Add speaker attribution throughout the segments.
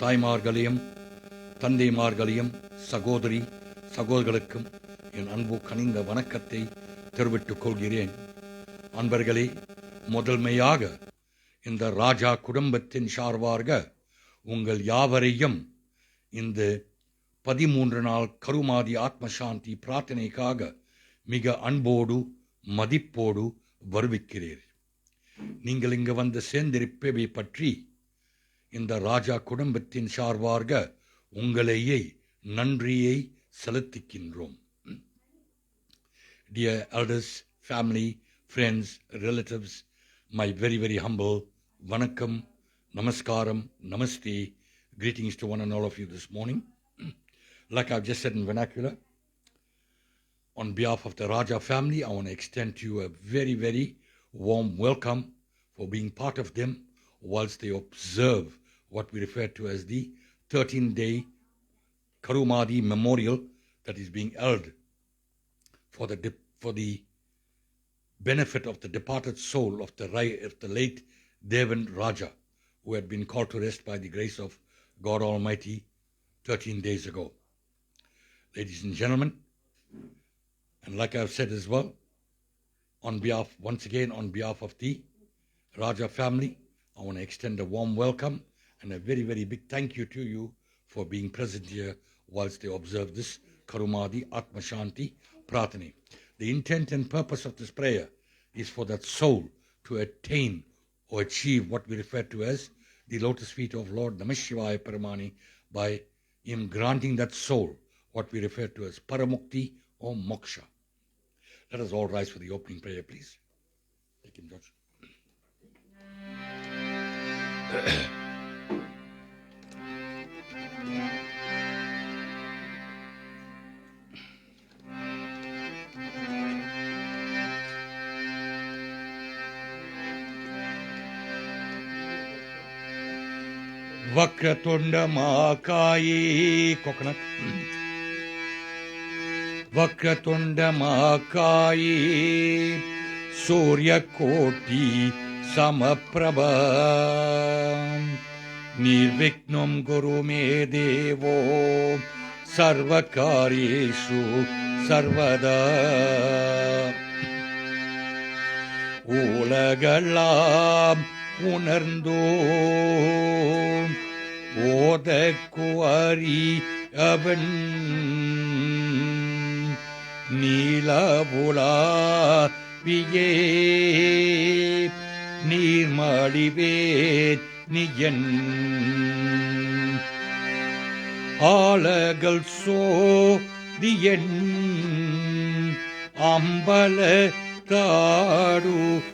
Speaker 1: தாய்மார்களையும் தந்தைமார்களையும் சகோதரி சகோதரர்களுக்கும் என் அன்பு கனிந்த வணக்கத்தை தெரிவித்துக் கொள்கிறேன். அன்பர்களே, முதன்மையாக இந்த ராஜா குடும்பத்தின் சார்பாக உங்கள் யாவரையும் இந்த 13 நாள் கருமாதி ஆத்மசாந்தி பிரார்த்தனைக்காக மிக அன்போடு மதிப்போடு வருவிக்கிறேன். நீங்கள் இங்கு வந்து சேர்ந்திருப்பவை பற்றி இந்த ராஜா குடும்பத்தின் சார்பாக உங்களையே நன்றியை செலுத்துகின்றோம். Dear elders, family, friends, relatives, my very humble vanakkam, namaskaram, namaste, greetings to one and all of you this morning. Like I've just said in vernacular, on behalf of the Raja family, I want to extend to you a very warm welcome for being part of them whilst they observe what we refer to as the 13-day Karumadi memorial that is being held for the benefit of the departed soul of the late Devan Raja, who had been called to rest by the grace of God Almighty 13 days ago. Ladies and gentlemen, and like I've said as well, once again on behalf of the Raja family, I want to extend a warm welcome and a very big thank you to you for being present here whilst they observe this Karumadi Atma Shanti Pratani. The intent and purpose of this prayer is for that soul to attain or achieve what we refer to as the lotus feet of Lord Namah Shivaya Paramani, by him granting that soul what we refer to as Paramukti or Moksha. Let us all rise for the opening prayer, please. Take him, George. Vakratunda Mahakayi, coconut. Vakratunda Mahakayi, Surya Koti Samaprabha, Nirviknam Guru Me Devo, Sarvakareshu Sarvada. Ulagalam உணர்ந்தோம் ஓதக்குவாரி அவன் நீலவுலாவியே நீர்மடிவேன் neon ஆலகள் சோதியன் அம்பல தாடுவன்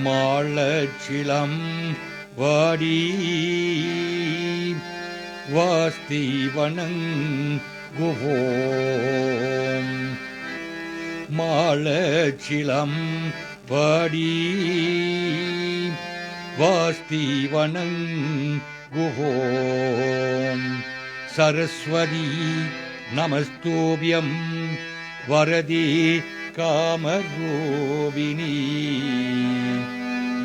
Speaker 1: மாளச்சிலம் வாடி வாஸ்திவனங்குவோம் மாளச்சிலம் வாடி வாஸ்திவனங்குவோம் சரஸ்வதி நமஸ்தோபியம் வரதி காமரோபிணி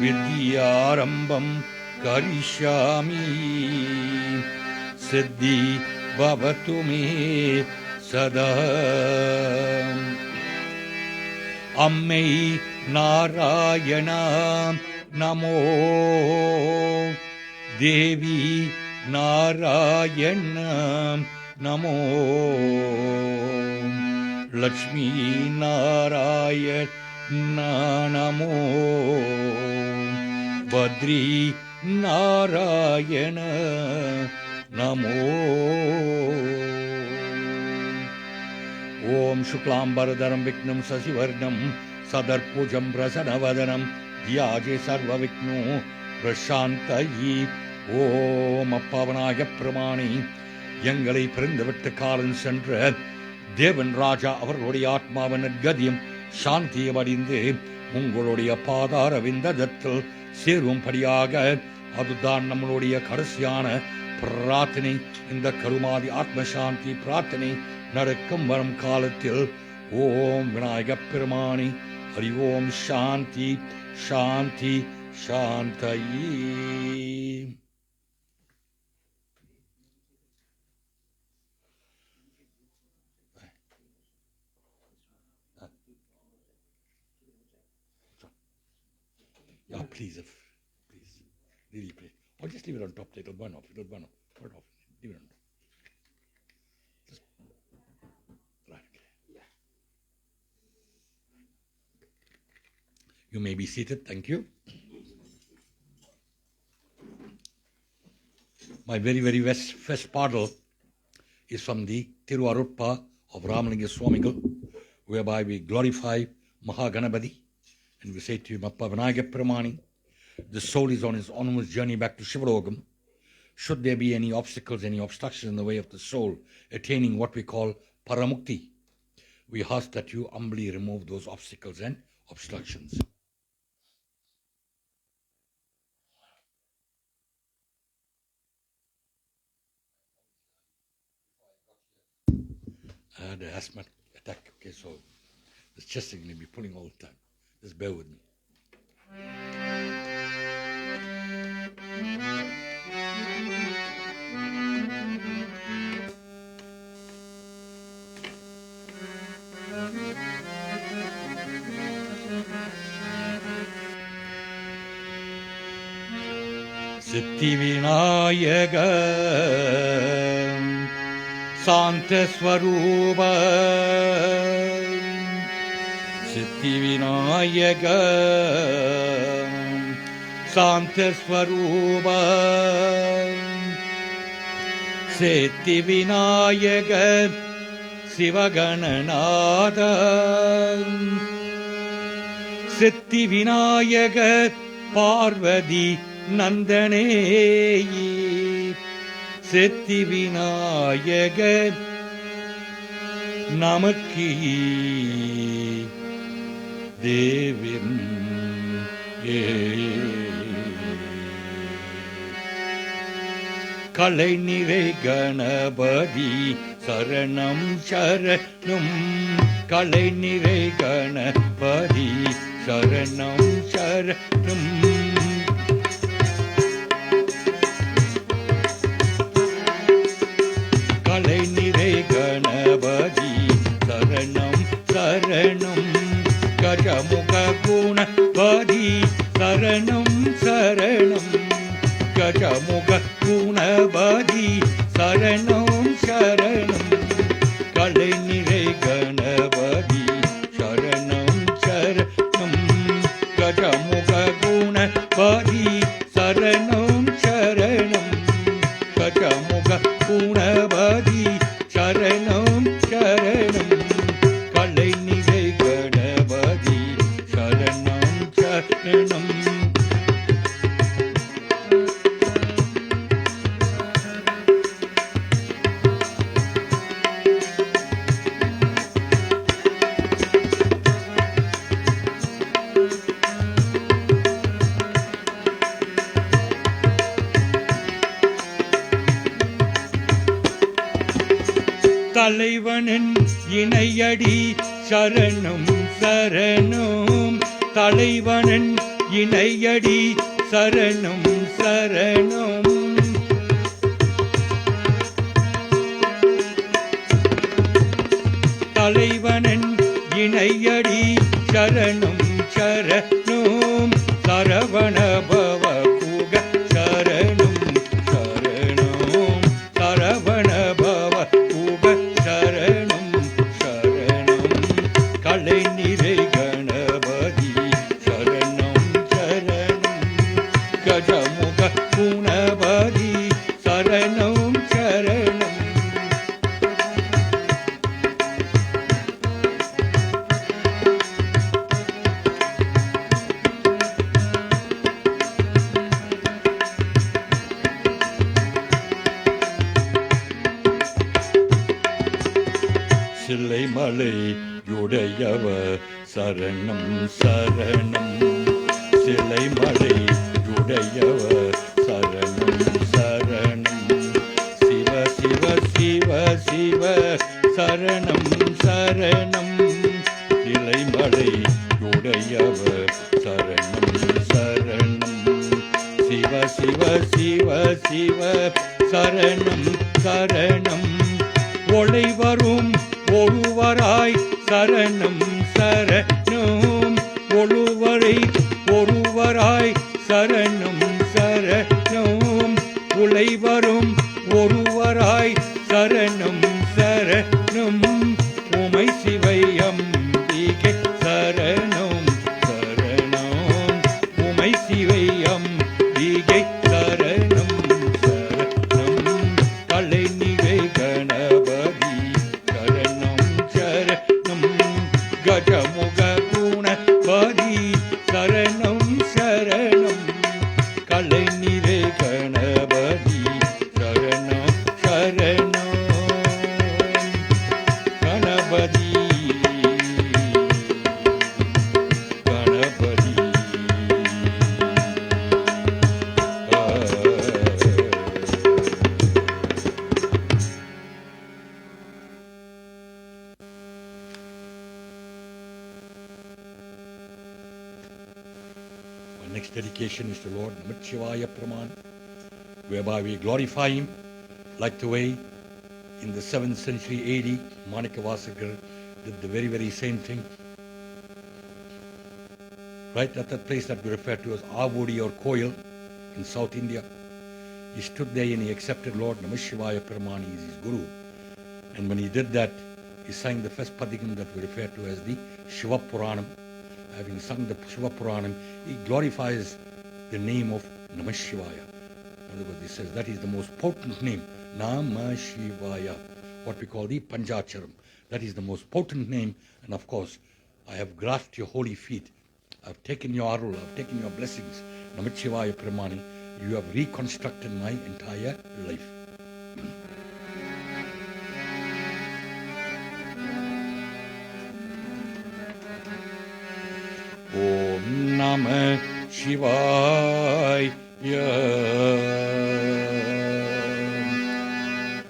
Speaker 1: வித்யாரம்பம் கரிஷ்யாமி சித்தி பவது மே சதா. அம்மை நாராயணா நமோ, தேவி நாராயண நமோ, லக்ஷ்மி நாராயண நமோ, பத்ரி நாராயண நமோ. ஓம் சுக்லாம்பரதரம் விக்னம் சசிவர்ணம் சதர்புஜம் பிரசன்னவதனம் தியாஜே சர்வ விக்னோ பிரசாந்தயி. ஓம் அப்பாவனாய பிரமாணி, எங்களை பிறந்துவிட்ட காலம் சென்ற தேவன் ராஜா அவர்களுடைய ஆத்மாவின் கதியும் சாந்தியம் அடைந்து உங்களுடைய பாதார விந்தத்தில் சேரும்படியாக, அதுதான் நம்மளுடைய கடைசியான பிரார்த்தனை. இந்த கருமாதி ஆத்மசாந்தி பிரார்த்தனை நடக்கும் வரும் காலத்தில் ஓம் விநாயக பெருமானி ஹரி ஓம் சாந்தி சாந்தி சாந்தயி. please, really please. Or just leave it on top. It'll burn off. Put it off. Leave it on top. Just, right. Yeah. You may be seated. Thank you. My very, very first paddle is from the Tiruvarutpa of Ramalinga Swamigal, whereby we glorify Mahaganapati and we say to him, Appa Vinayaga Pramani, the soul is on its onwards journey back to Shivalogam. Should there be any obstacles, any obstructions in the way of the soul attaining what we call Paramukti, we ask that you humbly remove those obstacles and obstructions. I had an asthma attack, okay, so this chest is going to be pulling all the time. Just bear with me. Siddhi Vinayaga Santa Swarupa Siddhi Vinayaga Santa Swarupa Siddhi Vinayaga Sivagananada Siddhi Vinayaga Parvati Nandane Siddhi Vinayaga Namaki Devim Kalai Nire Ganapati Saranam Sharanam Kalai Nire Ganapati Saranam Sharanam Kalai Nire Ganapati Saranam Saranam Gajamuka Gunapati Saranam Saranam Gajamuka Gunapati Saranam Saranam Kalai Nire Ganapati Saranam Saranam Gajamuka Gunapati Saranam Saranam Gajamuka Gunapati Saranam Saranam Kalai Nire Ganapati Saranam Saranam தலைவனின் இணையடி சரணம் சரணம் தலைவனின் இணையடி சரணம் சரணம் தலைவனின் இணையடி சரணம் சரணம் சரவண பவ குக சரணம் சரணம் சரவண பவ குக சரணம் சரணம் Kalai Nire Ganapati Saranam Saranam Gajamuka Gunapati Saranam Saranam Silai Malai Yudayava Saranam Saranam Silai Malai Yudayava Saranam Saranam Siva Siva Siva Siva Saranam Saranam Silai Malai Yudayava Saranam Saranam Siva Siva Siva Siva Saranam Saranam ஒளை வரும் ஒருவராய் சரணம் சரணம் ஒருவரை ஒருவராய் சரணம் சரணம் உலை வரும் ஒருவராய் சரணம் சரணம் உமை சிவையம்பிகை சரணம் சரணம் உமை சிவையம்பிகை சரணம் சரணம் கலை நிறை கணபதி சரணம் சரணம் கஜமுக குணபதி சரணம் சரணம் கலை நிறை கணபதி சரணம் சரணம் Ganapathi Ganapathi Our next dedication is to Lord Namachivaya Praman, whereby we glorify Him like the way in the 7th century AD, Manikavasakar did the very, very same thing. Right at that place that we refer to as Avudi or Koil in South India, he stood there and he accepted Lord Namachivaya Praman as his Guru. And when he did that, he sang the first Padikam that we refer to as the Shiva Puranam. Having sung the Shiva Puranam, he glorifies the name of Namah Shivaya. In other words, he says that is the most potent name, Namah Shivaya, what we call the Panchacharam. That is the most potent name, and of course, I have grasped your holy feet. I've taken your arul, I've taken your blessings. Namah Shivaya Pramani, you have reconstructed my entire life. Om Namah Shivaya.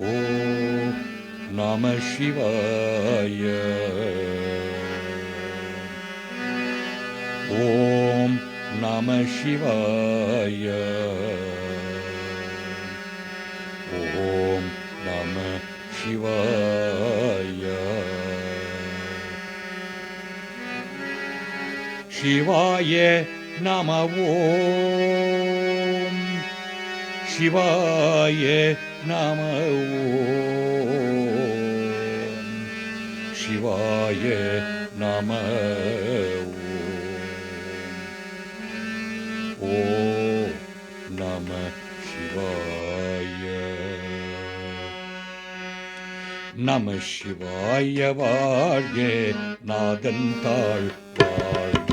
Speaker 1: Om Namah Shivaya. Om Namah Shivaya. Om Namah Shivaya. Shivaya Nama Om. Shivaya Nama Om. Shivaya Nama Om. Om Namah Shivaya. Namah Shivaya வாழ்க நாதன் தாழ் வாழ்க.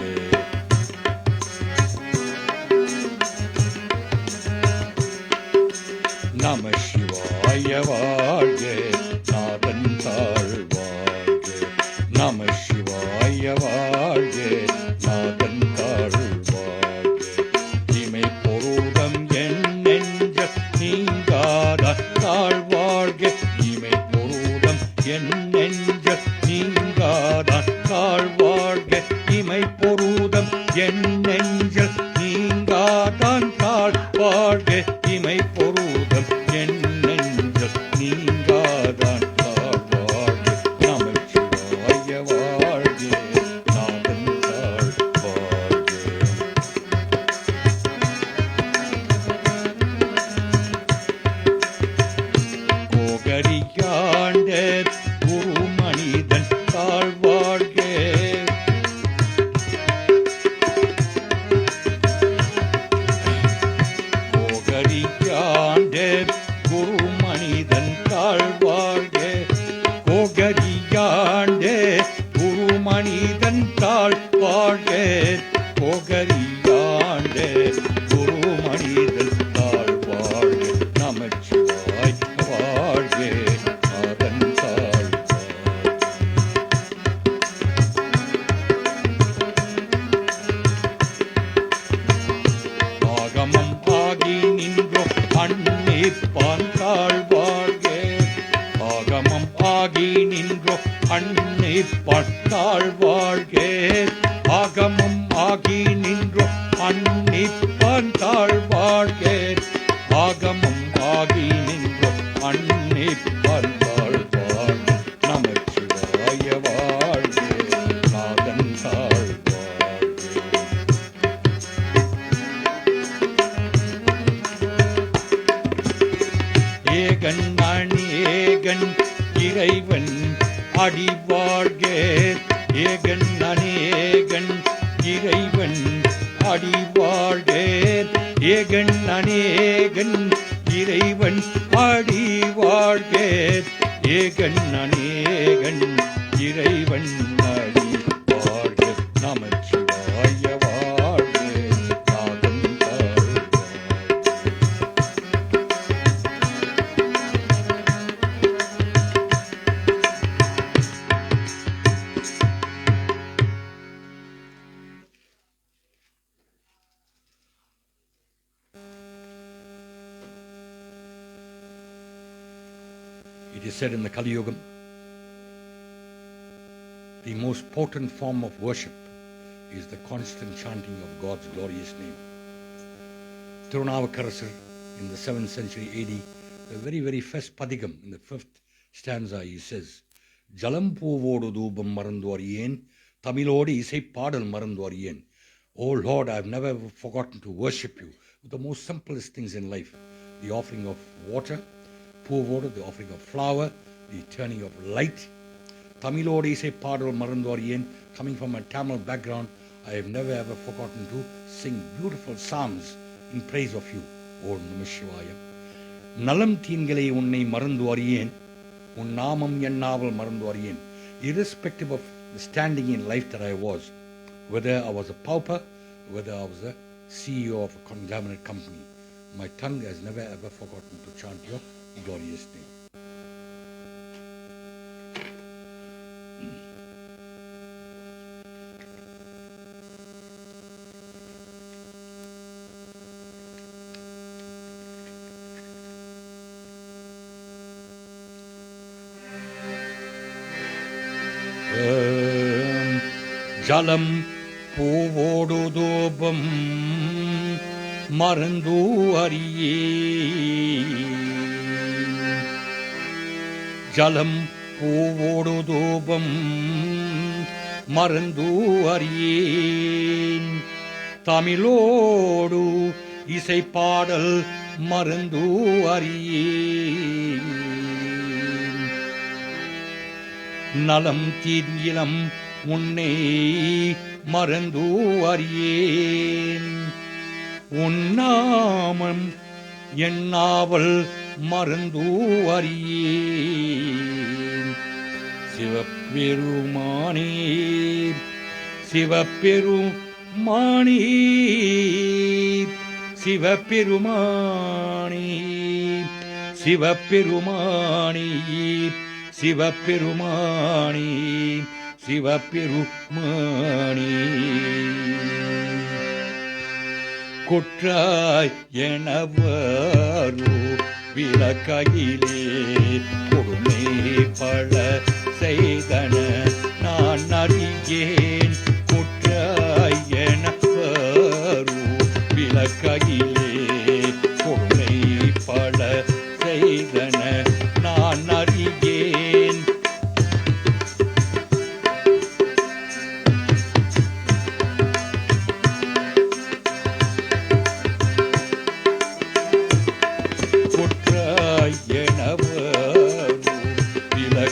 Speaker 1: Namah Shivaya வாழ்க நாதன் தாழ் வாழ்க. Namah Shivaya வாழ்க நாதன் தாழ் வாழ்க. இமை பொருதம் என் நெஞ்ச நீங்காத தாழ் வாழ்க. இமை பொருதம் என் நெஞ்ச நீங்காத தாழ் வாழ்க. இமை பொருதம் என் நெஞ்ச நீங்காதான் தாழ் வாழ்க. இமை பொருதம் என் நெஞ்ச நீங்காதான் தாழ் வாழ்க. நமः சிவாய வாழ்க நாதன் தாழ் வாழ்க. கோகரியாண்ட குரு மனிதன் தாழ் வாழ்க. கோகரியாண்ட குரு மனிதன் தாழ் வாழ்க. கோகரியாண்ட குரு மனிதன் தாழ் வாழ்க. கோகரியாண்ட குரு மனிதன் தாழ் வாழ்க. நமச்சிவாய வாழ்க நாதன் தாழ் வாழ்க. ஆகமம் ஆகி நின்றோ அன்னிப்பான் தாழ் வாழ்க. ஆகமம் ஆகி நின்றோ அன்னிப்பான் தாழ் வாழ்க. ஆகமம் ஆகி நின்றோ அன்னிப்பான் தாழ் வாழ்க. ஆகமம் ஆகி நின்றோ அன்னிப்பான் தாழ் வாழ்க. நமச்சிவாய வாழ்க நாதன் தாழ் வாழ்க. அநேகன் இறைவன் அடி வாழ்க ஏகன் அநேகன் இறைவன் அடி வாழ்க நமச்சிவாய வாழ்க நாதம் தாழ்க. It is said in the Kali Yugam, the most potent form of worship is the constant chanting of God's glorious name. Tirunavukarasar in the 7th century AD, the very first padigam in the 5th stanza, he says, Jalam poovodu doobam marandu ariyen, Tamilodu isai paadal marandu ariyen. Oh Lord, I have never forgotten to worship you with the most simplest things in life. The offering of water, poovodu, the offering of flower, the turning of light. Tamilodu isai paadal marandu ariyen. Coming from a Tamil background, I have never ever forgotten to sing beautiful psalms in praise of you, O Namah Shivaya. Nalam தீன்களை உன்னை மறந்து அறியேன், உன் நாமம் என்னாவல் மறந்து அறியேன். Irrespective of the standing in life that I was, whether I was a pauper, whether I was a CEO of a conglomerate company, my tongue has never ever forgotten to chant your glorious name. ஜலம் பூவோடு தூபம் மறந்து அறியேன். ஜலம் பூவோடு தூபம் மறந்து அறியேன். தமிழோடு இசை பாடல் மறந்து அறியேன். நலம் தீங்கிலம் உன்னை மறந்து அறியேன். உன்னாமம் என்னாவல் மறந்து அறியேன். சிவபெருமானே சிவபெருமானே சிவபெருமானே சிவபெருமானே சிவபெருமானே சிவபெருமானே. குற்றாய் எனவரு விளக்கையிலே கொடுமை பல செய்தன நான் அறியேன். குற்றாய் எனவரு விளக்கையிலே கொடுமை பல செய்தன நான் அறியேன்.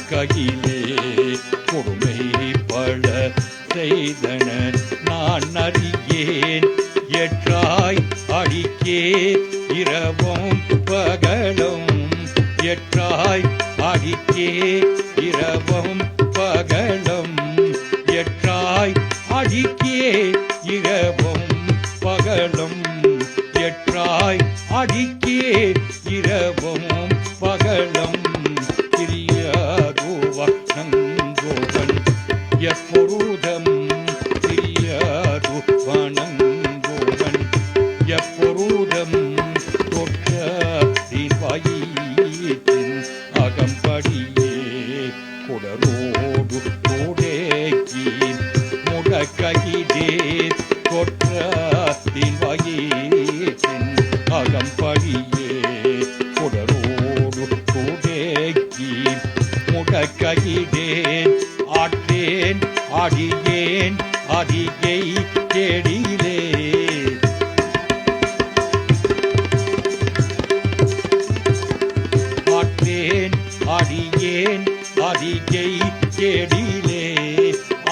Speaker 1: கையிலே கொடுமை பல செய்தன நான் அறியேன். எற்றாய் அடிக்கே இரவும் பகலும், எற்றாய் அடிக்கே இரவும் பகலும், எற்றாய் அடிக்கே இரவும் பகலும், எற்றாய் அடிக்கே இரவும் பகலும். நங்கோவன் எப்பொருதம் பிரியாது வணங்கோவன் எப்பொருதம் தொட்ட வாயிற்றின் அகம்படியே குடரோடு கோடேக்கி முடக்கையிடே தொட்ட வாயிற்றின் அகம்படியே குடரோடு கோடேக்கி முடக்கையிடேன். ஆற்றேன் அடியேன் அதிகை கேடிலே. ஆற்றேன் அடியேன் அதிகை கேடிலே.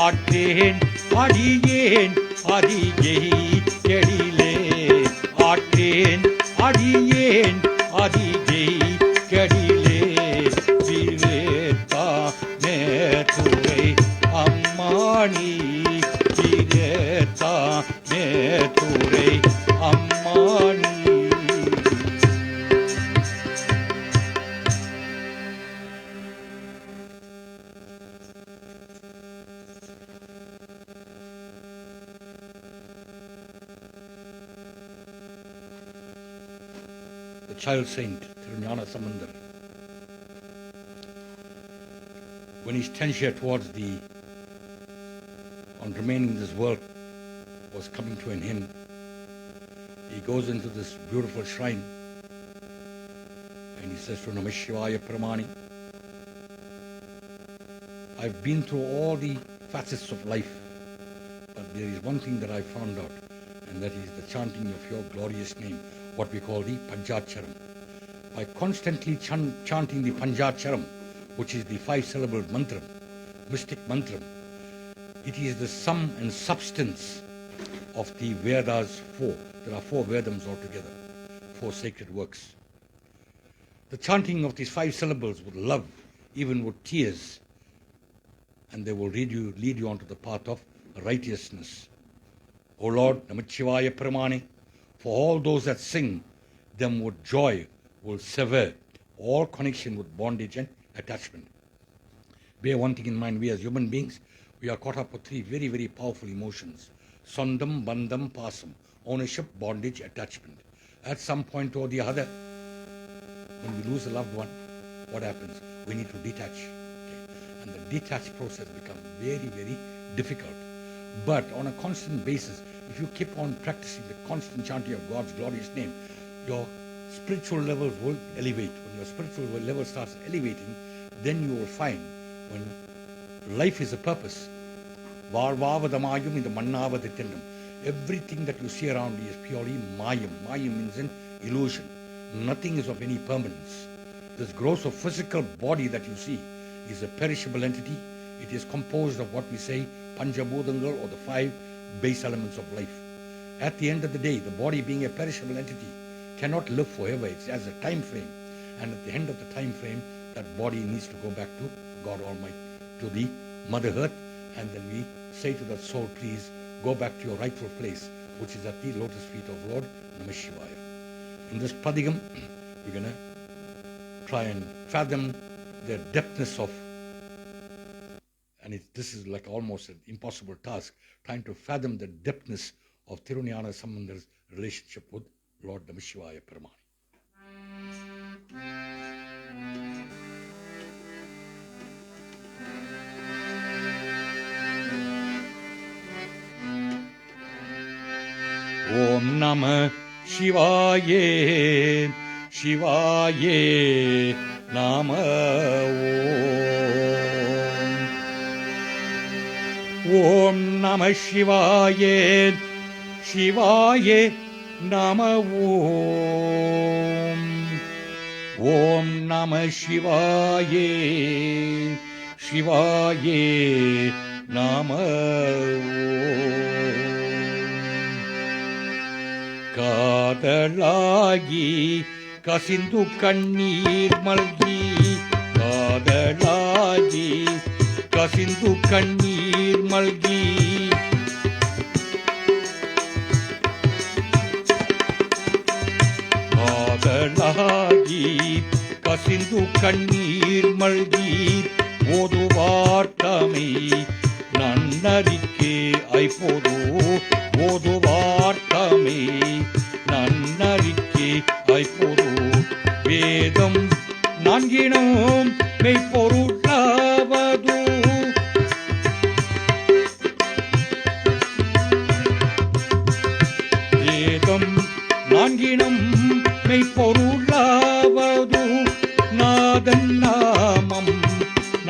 Speaker 1: ஆற்றேன் அடியேன் அதிகை கேடிலே. ஆற்றேன் அடியேன் ஜெயிப்பேன் அதிஜை கடிலே வீரேத்தா நேத்துரை Ammani வீரேத்தா நேத்துரை Ammani. The child saint, Thirugnana Sambandar, when his tenure towards on remaining in this world was coming to an end, he goes into this beautiful shrine and he says to Namah Shivaya Pramani, I've been through all the facets of life, but there is one thing that I found out, and that is the chanting of your glorious name, what we call the Panchacharam. By constantly chanting the Panchacharam, which is the 5-syllable mantra, mystic mantra, it is the sum and substance of the Vedas 4. There are 4 Vedams altogether, 4 sacred works. The chanting of these 5 syllables with love, even with tears, and they will lead you onto the path of righteousness. O Lord, Namah Shivaya Pramani, for all those that sing them with joy will sever all connection with bondage and attachment. Bear one thing in mind, we as human beings, we are caught up with 3 very, very powerful emotions. Sondam, Bandham, Pasam. Ownership, bondage, attachment. At some point or the other, when we lose a loved one, what happens? We need to detach. Okay? And the detach process becomes very, very difficult. But on a constant basis, if you keep on practicing the constant chanting of God's glorious name, your spiritual levels will elevate. When your spiritual level starts elevating, then you will find when life is a purpose. Varvavadamayum in the mannavaditindam. Everything that you see around you is purely mayam. Mayam means an illusion. Nothing is of any permanence. This gross of physical body that you see is a perishable entity. It is composed of what we say Panchabhutangal, or the 5 base elements of life. At the end of the day, the body being a perishable entity cannot live forever. It has a time frame. And at the end of the time frame, that body needs to go back to God Almighty, to the Mother Earth. And then we say to that soul, please go back to your rightful place, which is at the lotus feet of Lord Namah Shivaya. In this Padigam, we're going to try and fathom the depthness of, and this is like almost an impossible task, trying to fathom the depthness of Thirugnana Sambandar's relationship with Lord Namah Shivaya Pramani. Om Namah Shivaya, Shivaya Namah Om Namah Shivaya, Shivaya Namah Om Namah Shivaya, Shivaya Namah காதலாகி கசிந்து கண்ணீர் மல்கி, காதலாகி கசிந்து கண்ணீர் மல்கி, காதலாகி கசிந்து கண்ணீர் மல்கி, ஓதுவார்த்தமை நன்னறிக்கே ஐப்போது, ஓதுவார்த்தமை நன்னறிக்கே ஐப்போது, வேதம் நான்கினும் மெய்ப்பொருளாவது, வேதம் நான்கினும் மெய்ப்பொருளாவது, நாதன் நாமம்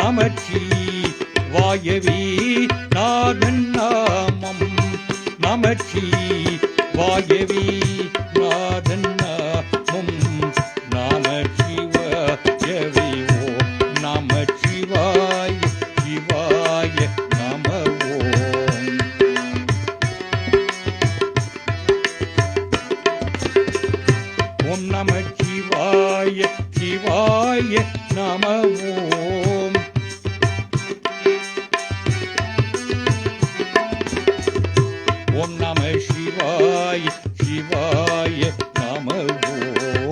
Speaker 1: நமச்சிவாயவே, நாதன் நாமம் நமச்சிவாயவே, நாதன் நாமம் நமச்சிவாயவே, ஓ நமச்சிவாய சிவாய நம ஓம். ஓம் நம சிவாய சிவாய நம ஓம். ஓம் நம சிவாய சிவாய நம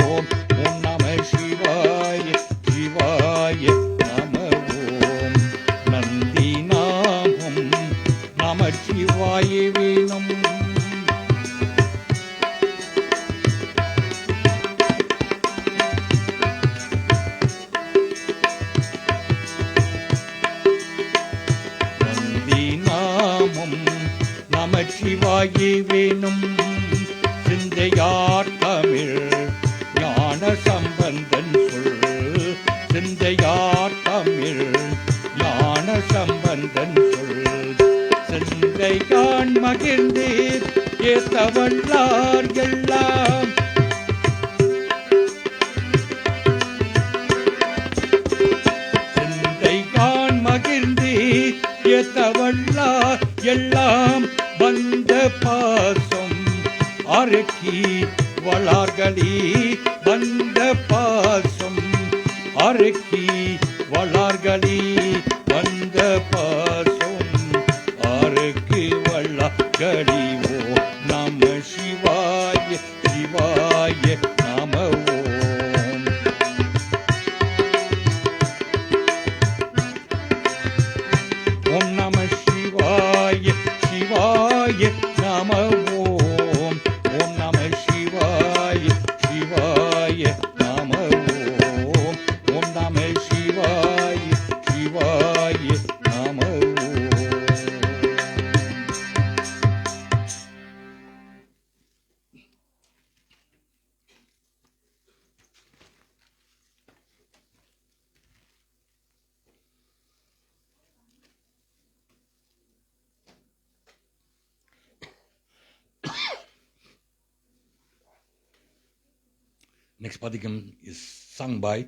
Speaker 1: ஓம். ஓம் நம சிவாய சிவாய நம ஓம். நந்தி நாமம் நமச்சிவாய வேணும். நந்தி நாமம் நமச்சிவாய வேணும். சிந்தையார் தமிழ் ஞான சம்பந்தன் சொல். சிந்தையார் தமிழ் ஞான சம்பந்தன் சொல். சிந்தையான் மகிழ்ந்தீர் ஏத்தவல்லார் எல்லாம். சிந்தையான் மகிழ்ந்தீர் ஏத்தவல்லார் எல்லாம். வந்த பாசம் அறுக்கி வளார்களி. வந்த பாசம் அறுக்கி வளார்களி. வந்த பாசம் அறுக்கி வளார்களி. ஓ நம சிவாய சிவாய நம ஓம். ஓம் நம சிவாய சிவாய நம ஓம். ஓம் நம சிவாய சிவாய நம ஓம். ஓம் நம சிவாய சிவாய நம ஓம். Next padikam is sung by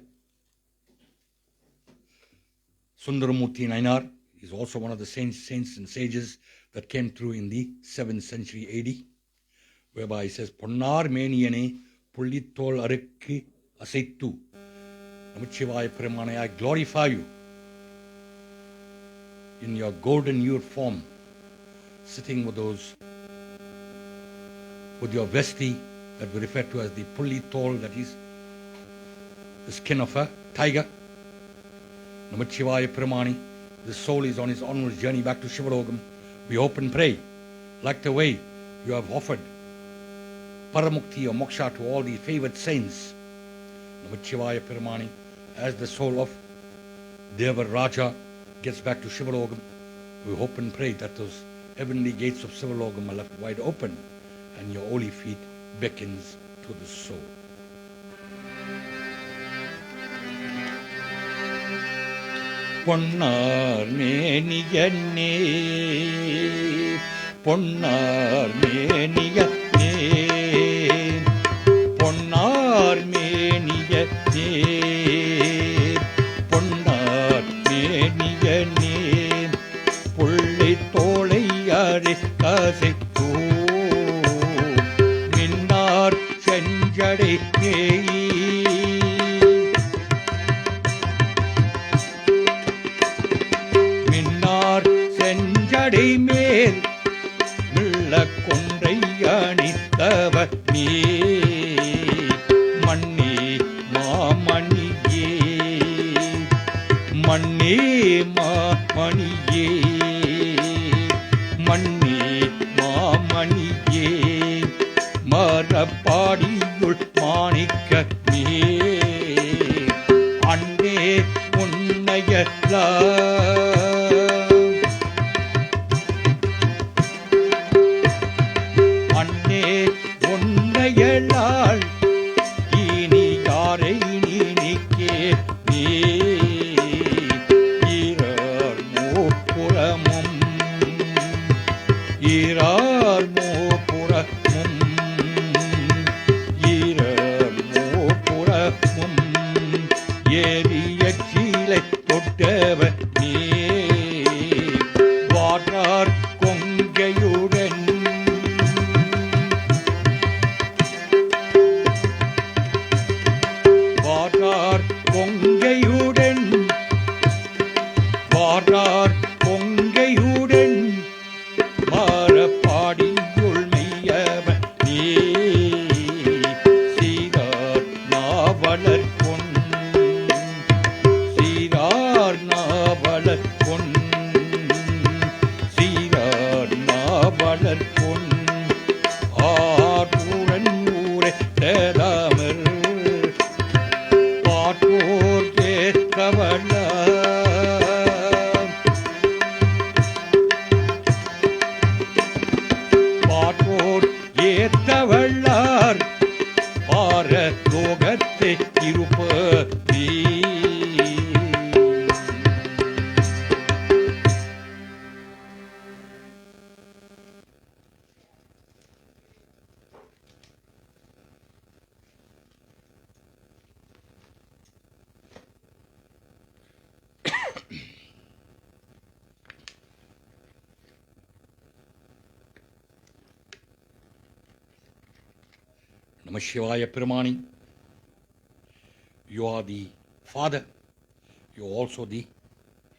Speaker 1: Sundaramurti Nainar. He is also one of the saints and sages that came through in the 7th century AD, whereby he says, Ponnar Meniyane Pullithol Arukku Asaittu Namachivaya Perumanai, I glorify you in your golden hued form, sitting with your vesti that we refer to as the pullithol, that is the skin of a tiger. Namachivaya Perumanai, the soul is on its onward journey back to Shivalokam. We hope and pray, like the way you have offered Paramukti or Moksha to all the favored saints. Namachivaya Perumanai, as the soul of Deva Raja gets back to Shivalokam, we hope and pray that those heavenly gates of Shivalokam are left wide open and your holy feet beckons to the soul. பொன்னார் மேனியனே பொன்னார் மேனியனே பொன்னார் மேனியனே பொன்னார் மேனியனே புள்ளி தோளை அரை கசைத்தோ மின்னார் செஞ்சடை மேய் செஞ்சடை மேல் வெள்ள கொன்றை அணித்தவர் நீ மண்ணே மாமணியே மண்ணே மாமணியே மண்ணே மாமணியே மரப்பாடியுள் மாணிக்க நீ அண்ணே உன்னையலா ஒன்றையலாள் இனி யாரை நீக்கே நீ ஈரார் மோப்புறமும் ஈரார் மோப்புறமும் ஈரார் மோப்புறமும் ஏறிய சீலை தொட்டவர் நீ நாவலர் பொன் சீரார் நாவலர் பொன் சீரார் நாவலர் பொன் ஆரூரன் ஊரை தேராமர் பாட்டோர் கேட்கவல்ல பாட்டோர் ஏத்தவள்ளார் பார லோகத்தை இருப்பதே. Namah Shivaya Peramani, you are the father, you are also the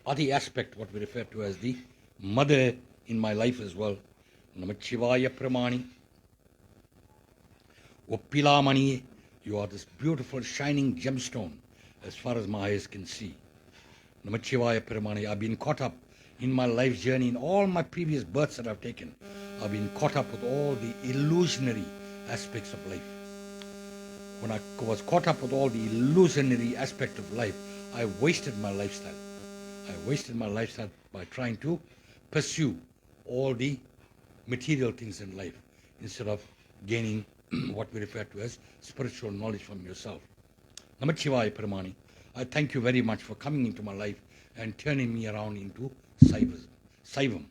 Speaker 1: other aspect, what we refer to as the mother in my life as well. Namah Shivaya Peramani, Oppilamani, you are this beautiful shining gemstone as far as my eyes can see. Namah Shivaya Peramani, I've been caught up in my life's journey, in all my previous births that I've taken. I've been caught up with all the illusionary aspects of life. When I was caught up with all the illusionary aspect of life, I wasted my lifestyle. I wasted my lifestyle by trying to pursue all the material things in life instead of gaining what we refer to as spiritual knowledge from yourself. Namah Shivaya Peramani, I thank you very much for coming into my life and turning me around into Saivam.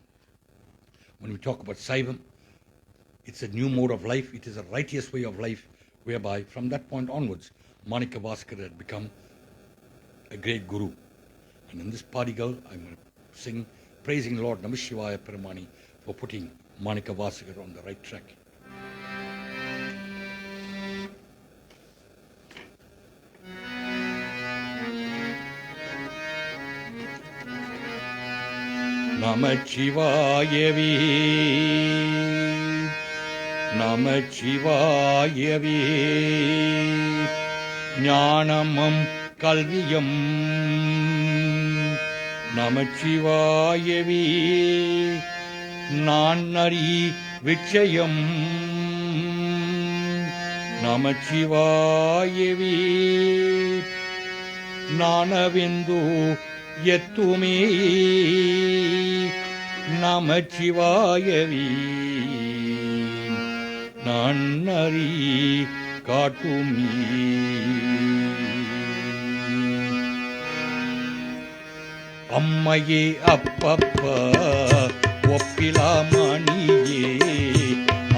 Speaker 1: When we talk about Saivam, it's a new mode of life. It is a righteous way of life, whereby from that point onwards, Manikavaskar had become a great guru. And in this Padigal, I'm going to sing praising Lord Namah Shivaya Peramani for putting Manikavaskar on the right track. Namah Shivayavi, Namah Shivayavi, Jnanamam Kalviyam, Namah Shivayavi, Nannari Vichayam, Namah Shivayavi, Nanavindu Yetumi, Namah Shivayavi, Nannari Katumi. Ammaye appappa Oppilamaniye,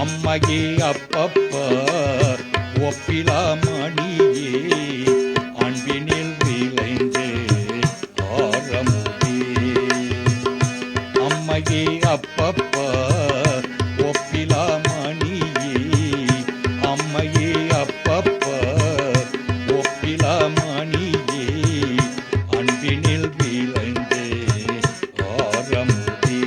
Speaker 1: Ammaye appappa Oppilamaniye, Anbinil vilainde Ammaye appappa Oppilamaniye, Ammaye appappa Oppilamaniye, Anbinil vilainde ஆரமுதே.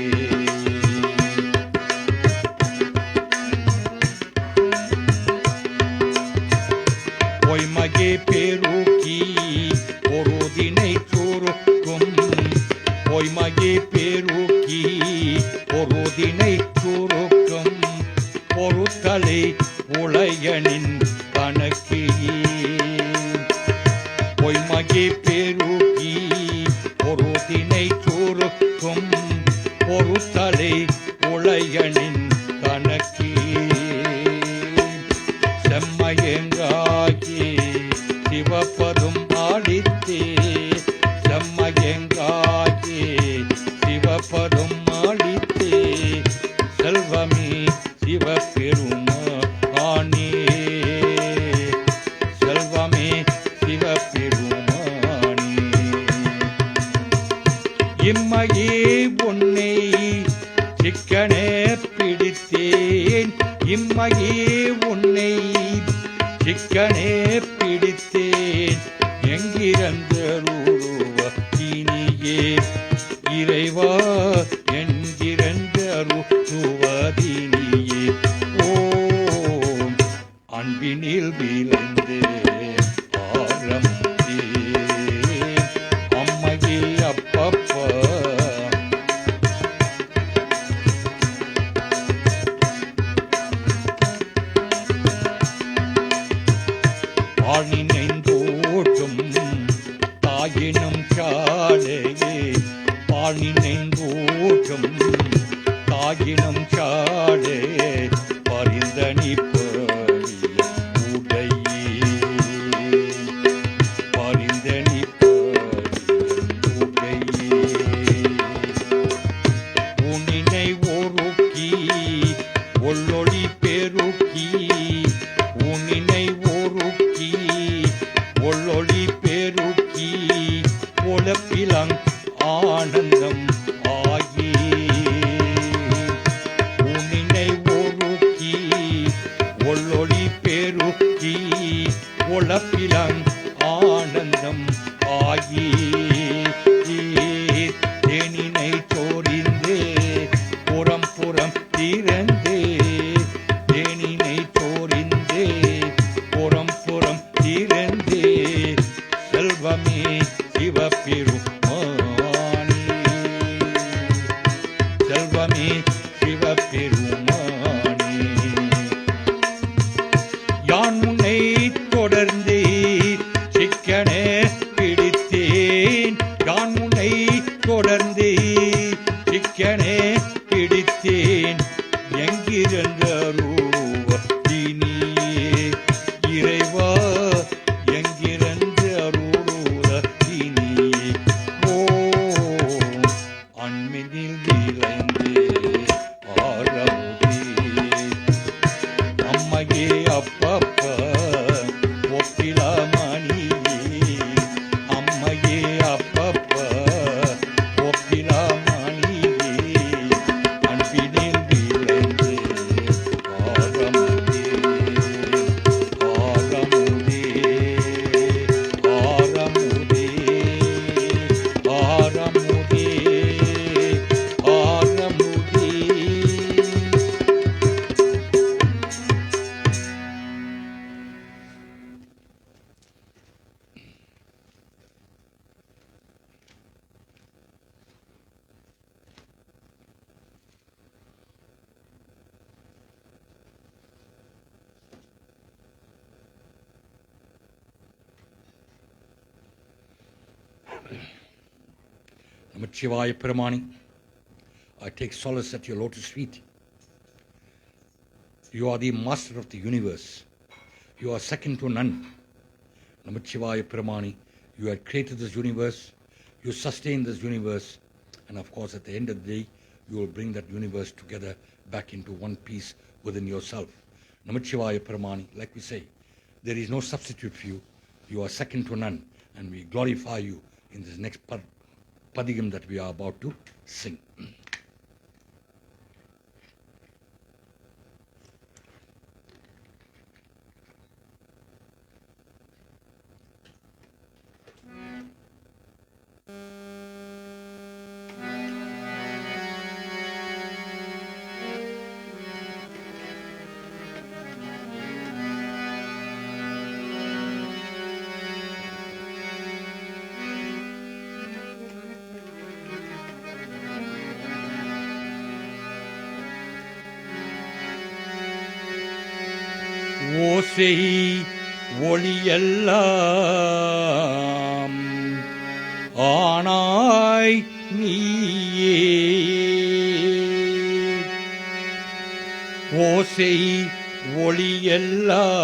Speaker 1: பொய்மையே பெருக்கி பொருதினை சுருக்கும், பொய்மையே பெருக்கி பொருதினை சுருக்கும், பொருத்தலை உளையனின் கணக்கியே. பொய்மையே பெருக்கி பொருதினை சுருக்கும், பொருத்தலை உளையனின் கணக்கியே. செம்மையங்காகி சிவப்பதும் ஆடித்தே, செம்மையங்காகி சிவப்பதும் ஆடித்தே, செல்வமே சிவபெருமானே, செல்வமே சிவபெருமானே. இம்மையே உன்னை சிக்கனே பிடித்தேன், இம்மையே உன்னை சிக்கனே பிடித்தேன், என்கிறந்தருவ இனியே இறைவா, என்கிறந்தருவதினியே. ஓம் அன்பினில் விளைந்து ஒள்ளொளி பெருக்கி உலப்பிலங் ஆனந்தம் ஆகி உன்னினை ஒருக்கி ஒள்ளொளி பெருக்கி உலப்பிலங் ஆனந்தம் ஆகி தேனினை சோரிந்தே புறம் புறம் திறந்தே தேனினை சோரிந்தே புறம் புறம் திறந்தே செல்வமே சிவபெருமானே செல்வமே சிவபெருமானே யான் உன்னை தொடர்ந்தே சிக்கன பிடித்தேன் யான் உன்னை தொடர்ந்தே சிக்கன பிடித்தேன் எங்கிருந்த ரூபத்தினியே இறைவா எங்கிருந்த ரூபத்தினியே ஓ அன்பினில் விளைந்தே ஆரமுதே அம்மையே அப்பப்பா ஒப்பிலாமணியே அம்மையே அப்பப்பா ஒப்பிலாமணியே அன்பினில் விளைந்தே ஆரமுதே ஆரமுதே ஆரமுதே ஆரமுதே ஆரமுதே. Namachivaya Paramani, I take solace at your lotus feet. You are the master of the universe. You are second to none. Namachivaya Paramani, you had created this universe, you sustain this universe, and of course at the end of the day, you will bring that universe together back into one piece within yourself. Namachivaya Paramani, like we say, there is no substitute for you. You are second to none, and we glorify you in this next padigam that we are about to sing. ஓசை ஒளியெல்லாம் ஆனாய் நீயே ஓசை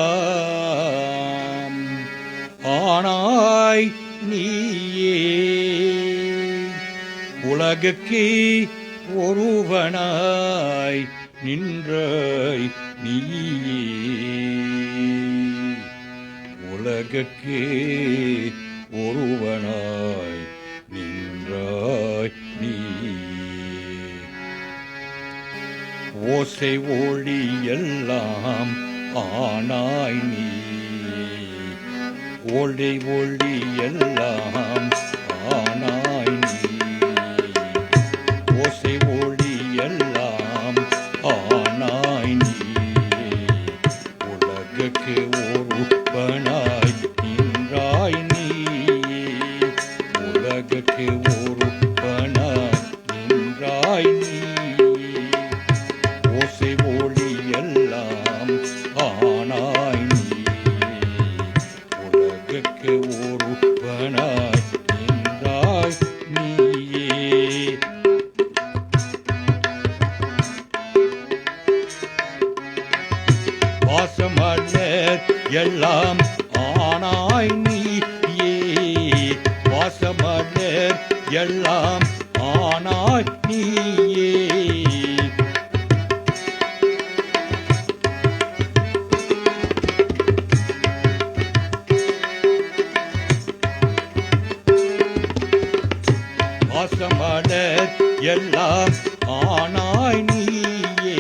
Speaker 1: ஒளியெல்லாம் ஆனாய் நீயே உலகுக்கு ஒருவனாய் நின்றாய் நீயே உலகுக்கு ஒருவனாய் நின்றாய் நீயே ஓசை ஒளி எல்லாம் ஆனாய் நீ ஓடை ஒளி எல்லாம் ஆனாய் நீ ஓசை ஒளி எல்லாம் ஆனாய் நீ உலகுக்கு ஒருவனாய் நின்றாய் நீ உலகுக்கு ஒருவனாய் நின்றாய் நீ ஓசை ஒளி எல்லாம் ஆனாய் நீ உலகுக்கு ஒருவனாய் எல்லாம் ஆனாய் நீயே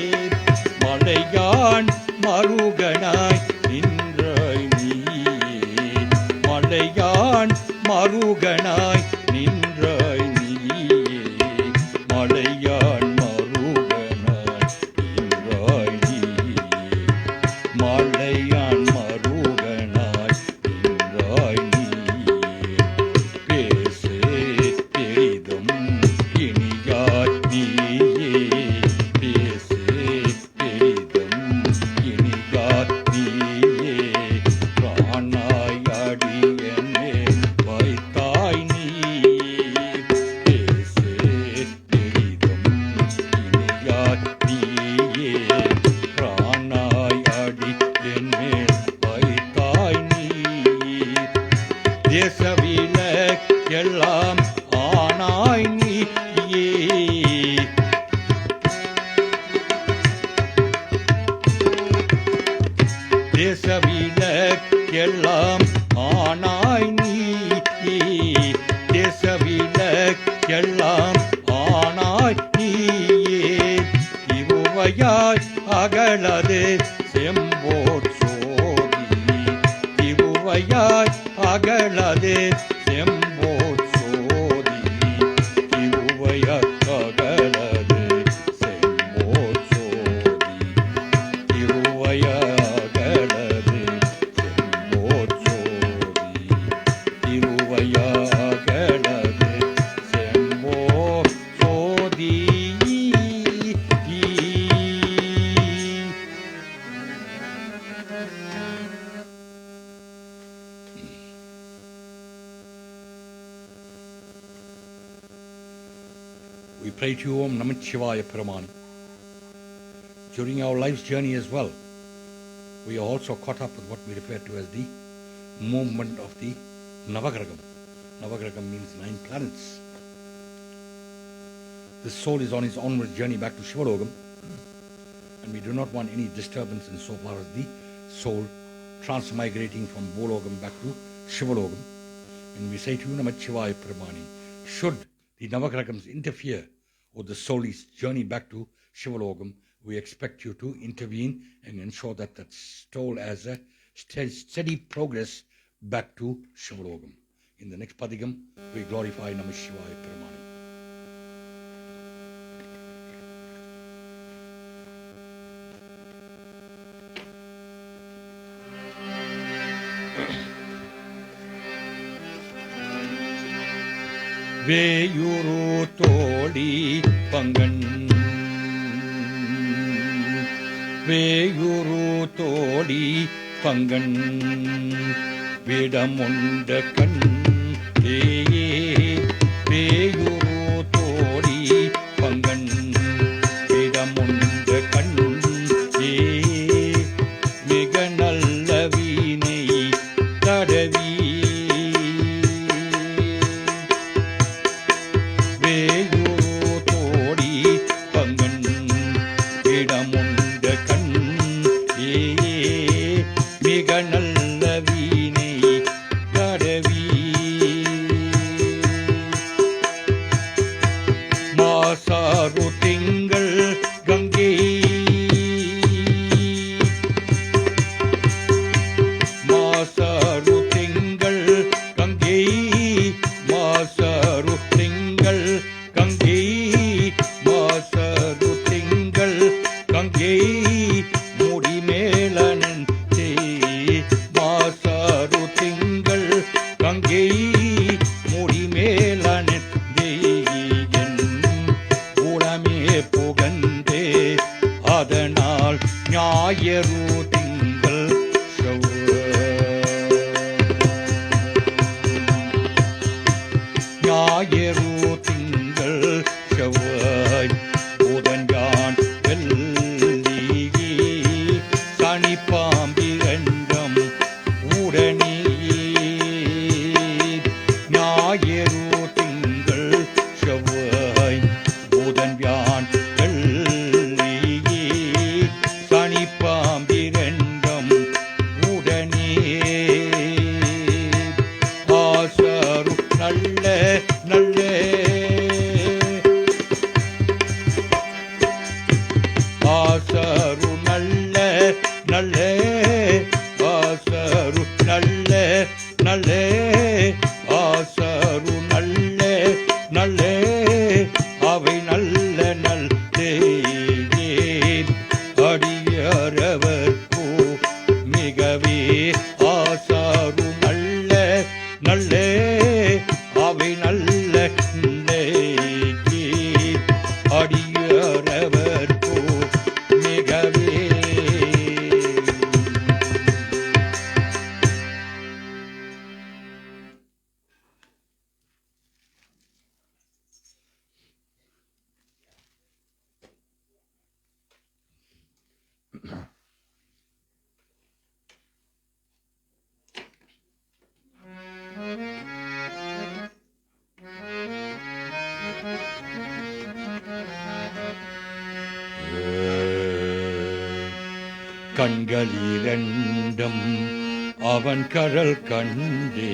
Speaker 1: மலையான் மருகனாய் நின்றாய் நீயே மலையான் மருகனாய் நின்றாய் நீயே மலையான் மருகனாய் நின்றாய் நீயே மலையான் மருகனாய் நின்றாய் நீயே பேசே பெரிதும் இனியாய் நீயே பேசே பெரிதும் இனியாய் நீயே பிராணாய் அடியனே வைத்தாய் நீ பேசே பெரிதும் இனியாய் நீயே பிராணாய் அடியனே வைத்தாய் நீ தேசவில எல்லாம் ஆனாய் நீயே தேசவில எல்லாம் ஆனாய் நீயே தேசவில எல்லாம் ஆனாய் நீயே இவுவையாய் அகலது செம்போற் சோதி இவுவையாய் அகலது செம்போற் சோதி இவுவையாய் அகலது செம்போற் சோதி இவுவையாய் அகலது செம்போற் சோதி இவுவையாய் அகலது செம்போற் சோதி We pray to you, Om Namah Shivaya Paramani. During our life's journey as well, we are also caught up with what we refer to as the movement of the Navagraham. Navagraham means 9 planets. The soul is on its onward journey back to Shivalogam, and we do not want any disturbance in so far as the soul transmigrating from Bologam back to Shivalogam. And we say to you, Namah Shivaya Paramani, should the Navagrahams interfere with the soul's journey back to Shivalogam, we expect you to intervene and ensure that that soul has a steady progress back to Shivalogam. In the next Padigam, we glorify Namah Shivaya Paramani. வேயுரு தோழி பங்கன் வேயுரு தோழி பங்கன் விடமுண்ட கண் ஏயே வேயுரு தோழி பங்கன் விடமுண்ட கண் ஏயே மிக நல்ல வீணை தடவி மாசாரு திங்கள் கங்கை மாசாரு திங்கள் கங்கை மாசாரு திங்கள் கங்கை மாசாரு திங்கள் கங்கை முடிமேலனன் தே மாசாரு திங்கள் கங்கை முடிமேலனன் புகந்தே அதனால் ஞாயிறு திங்கள் ஞாயிறு திங்கள் செவ்வாய் புதன்யான் வெள்ளி சனி பாம்பிரண்டம் உடனே நல்லே அவை நல்ல நிலைக்கு அடியரவர்க்கோ மிகவே. கண்களிரண்டும் அவன் கடல் கண்டே,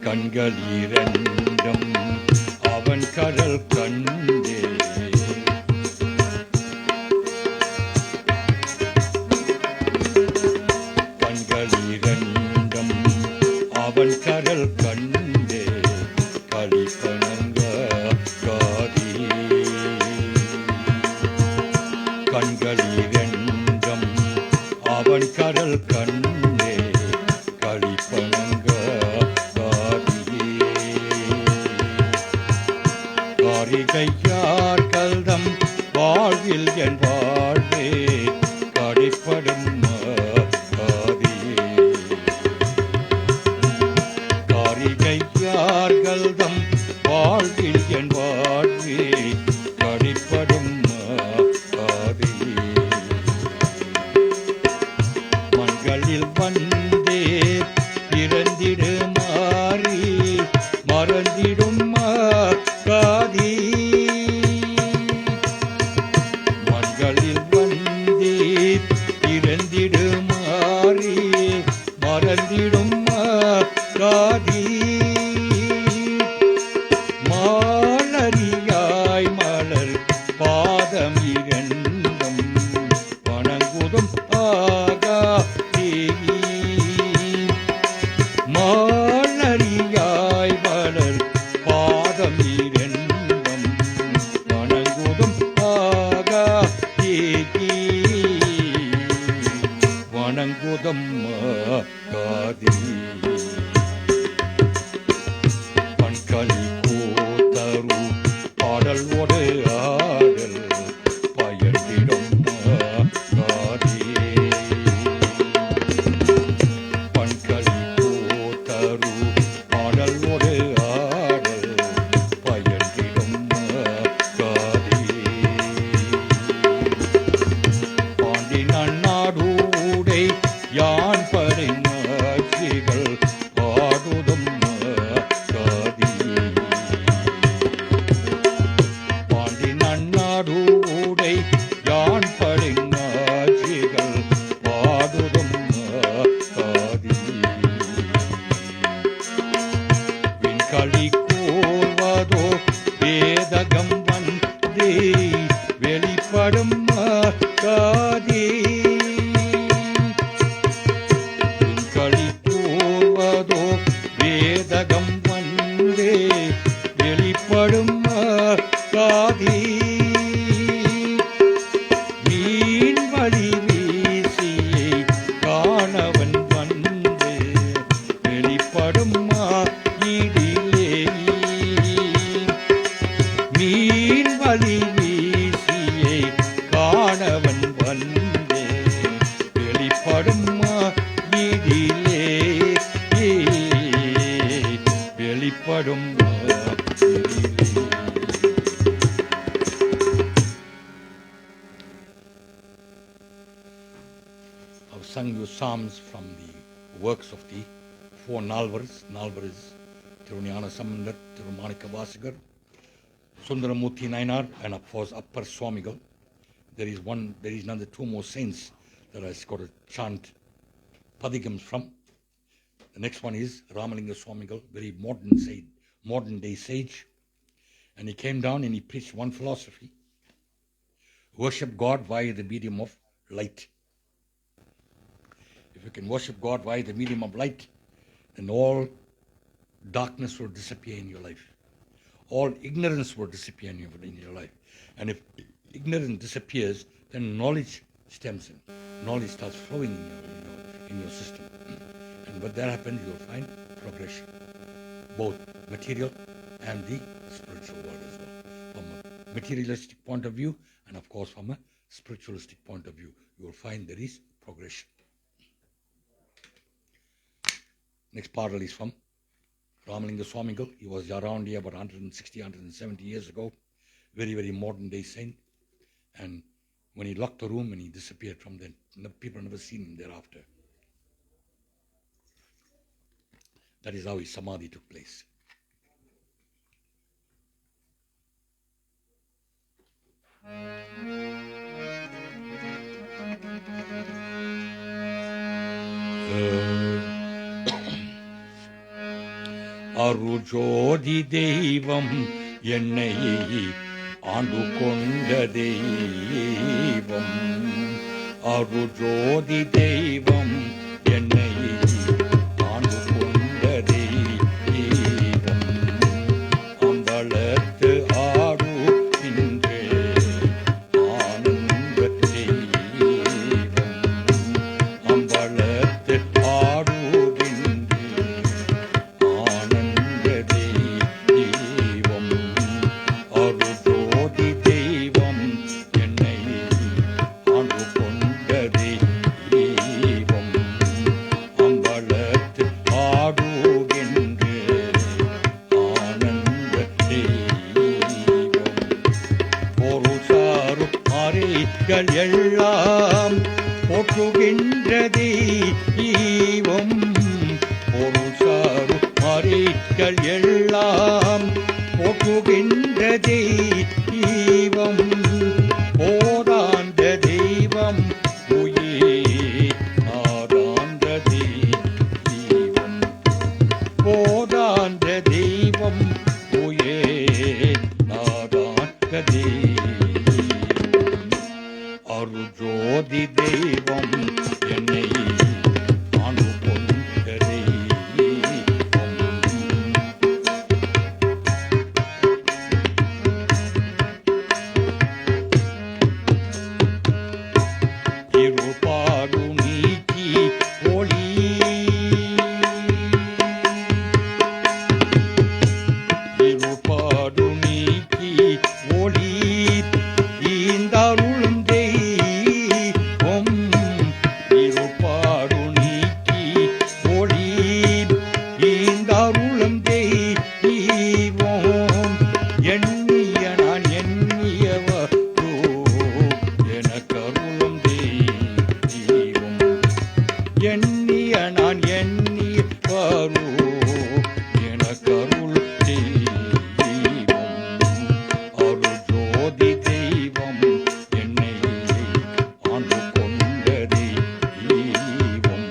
Speaker 1: கண்களிரண்டும் அவன் கடல் கண்டே. கண்களிரண்டும் அவன் கடல் கண்டே களிப்பணங்க காதி. கண்களிரண்டும் அவன் கடல் கண்டே களிப்பணங்க காதியே. காரிகையார் கல்தம் வாழ்வில் என் வாழ்வே கடிப்படும் காதியே. காரிகையார்கள்தம் வாழ்வில் என் வாழ்வே கடிப்படும் காதியே. மண்களில் வந்தே பிறந்திடு மாறி மறந்திடும் காதி. மண்களில் வந்தே பிறந்திடு மாறி மறந்திடும் காதி. மாலரியாய் மலர் பாதம் இரண்டும் வணங்குதும் ஆகாதே. மாலரியாய் மலர் பாதம் இரண்டும் வணங்குதும் ஆகாதே. வணங்குதும் காதி. பண்களி கூத்தரு பாடல் ஒரு ஆடல் பயந்திடும் காதி. பண்களி கூத்தரு பாடல் ஒரு ஆடல் பயந்திடும் காதி. பாண்டி நன்னாடூடை யான் பரிமாட்சிகள் பாடுதும் காதி. பாண்டி நன்னாடூடை யான் பரிமாட்சிகள் பாடுதும் காதி. விண்களி கூர்வதோ வேதகம் வந்தே வெளிப்படும் காதி. விண்களி கூர்வதோ வேதகம் வந்தே வெளிப்படும் காதி. மீன் வழி வீசியை காணவன் வந்து வெளிப்படும் இடிலே. மீன் வழி வீசியை காணவன் வந்து வெளிப்படும் இடிலே. வெளிப்படும் இடிலே. I've sung you psalms from the works of the four Nalvars. Nalvars, Tiruniyana Sambandar, Tirumanika Vasigar, Sundaramurthy Nayanar, and of course Appar Swamigal. There is another two more saints that I got to chant Padigams from. The next one is Ramalinga Swamigal, very modern day sage. And he came down and he preached one philosophy. Worship God via the medium of light. If you can worship God via the medium of light, then all darkness will disappear in your life. All ignorance will disappear in your life. And if ignorance disappears, then knowledge stems in. Knowledge starts flowing in your system. And when that happens, you'll find progression. both material and the spiritual world as well. From a materialistic point of view and of course from a spiritualistic point of view, you will find there is progression. Next parallel is from Ramalinga Swamigal. He was around here about 160, 170 years ago. Very, very modern day saint. And when he locked the room and he disappeared from then, people never seen him thereafter. That is how his samadhi took place. Arujothi தெய்வம் என்னை ஆண்டு கொண்ட தெய்வம், அருஜோதி தெய்வம் என்னை ஆண்டு கொண்ட தெய்வம், அம்பலத்து ஆடுகின்ற ஆனந்த தெய்வம், அம்பலத்து ஆடுகின்ற ஆனந்த தெய்வம், அருஜோதி தெய்வம் என்னை ஆண்டு கொண்ட தெய்வம், அம்பலத்து ஆடுகின்ற ஆனந்த தெய்வம், பொருள் சாரும் மறைகள் எல்லாம் போற்றுகின்ற தெய்வம், பொருள் சாரும் மறைகள் எல்லாம் போற்றுகின்ற தெய்வம், போதாந்த தெய்வம் உயிர் ஆதாந்த தெய்வம், போதாந்த தெய்வம் உயிர் ஆதாந்த தெய்வம், அருஜோதி தெய்வம் என்னை ஆண்டு கொண்ட தெய்வம். இருபாடு நீக்கி ஒளி, இருபாடு நீக்கி ஒளி ஈந்தருளும் தெய்வம், இருபாடு நீக்கி ஒளி ஈந்தருளும் தெய்வம், எண்ணிய நான் எண்ணியவரோ எனக்கருளும் தெய்வம், எண்ணிய நான் எண்ணியவரோ எனக்கருளும் தெய்வம், அருஜோதி தெய்வம் என்னை ஆண்டு கொண்ட தெய்வம்,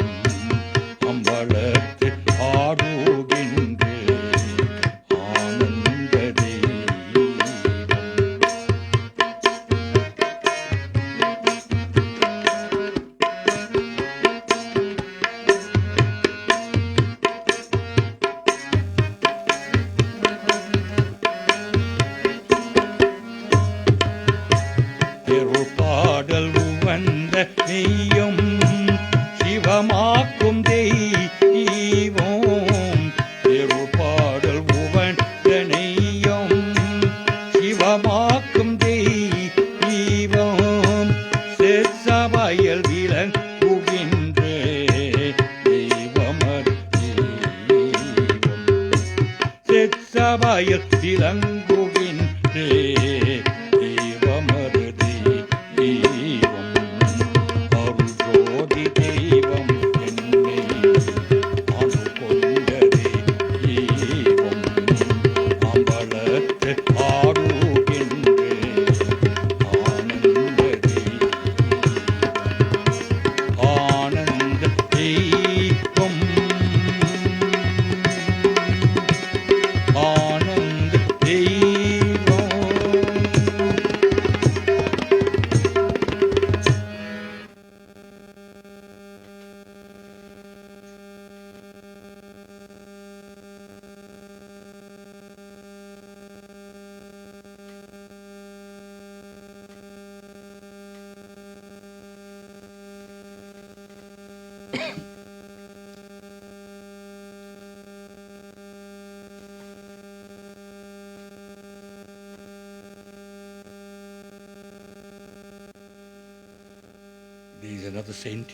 Speaker 1: அம்பலத்து ஆடுகின்ற ஆனந்த தெய்வம். திருப்பாடல் உவந்த நெய்யும் சிவமாக்கும் தெய்வம், திருப்பாடல் உவந்த நெய்யும் சிவமாக்கும் தெய்வம், செச்சபையில் விளங்குகின்ற தெய்வமர் தெய்வம், செச்சபையில் விளங்குகின்ற தெய்வமர் தெய்வம், அருஜோதி தெய்வம் என்னை ஆண்டு கொண்ட தெய்வம், அம்பலத்து ஆடுகின்ற ஆனந்த தெய்வம், ஆனந்த தெய்வம், ஆனந்த தெய்வம். There is another saint,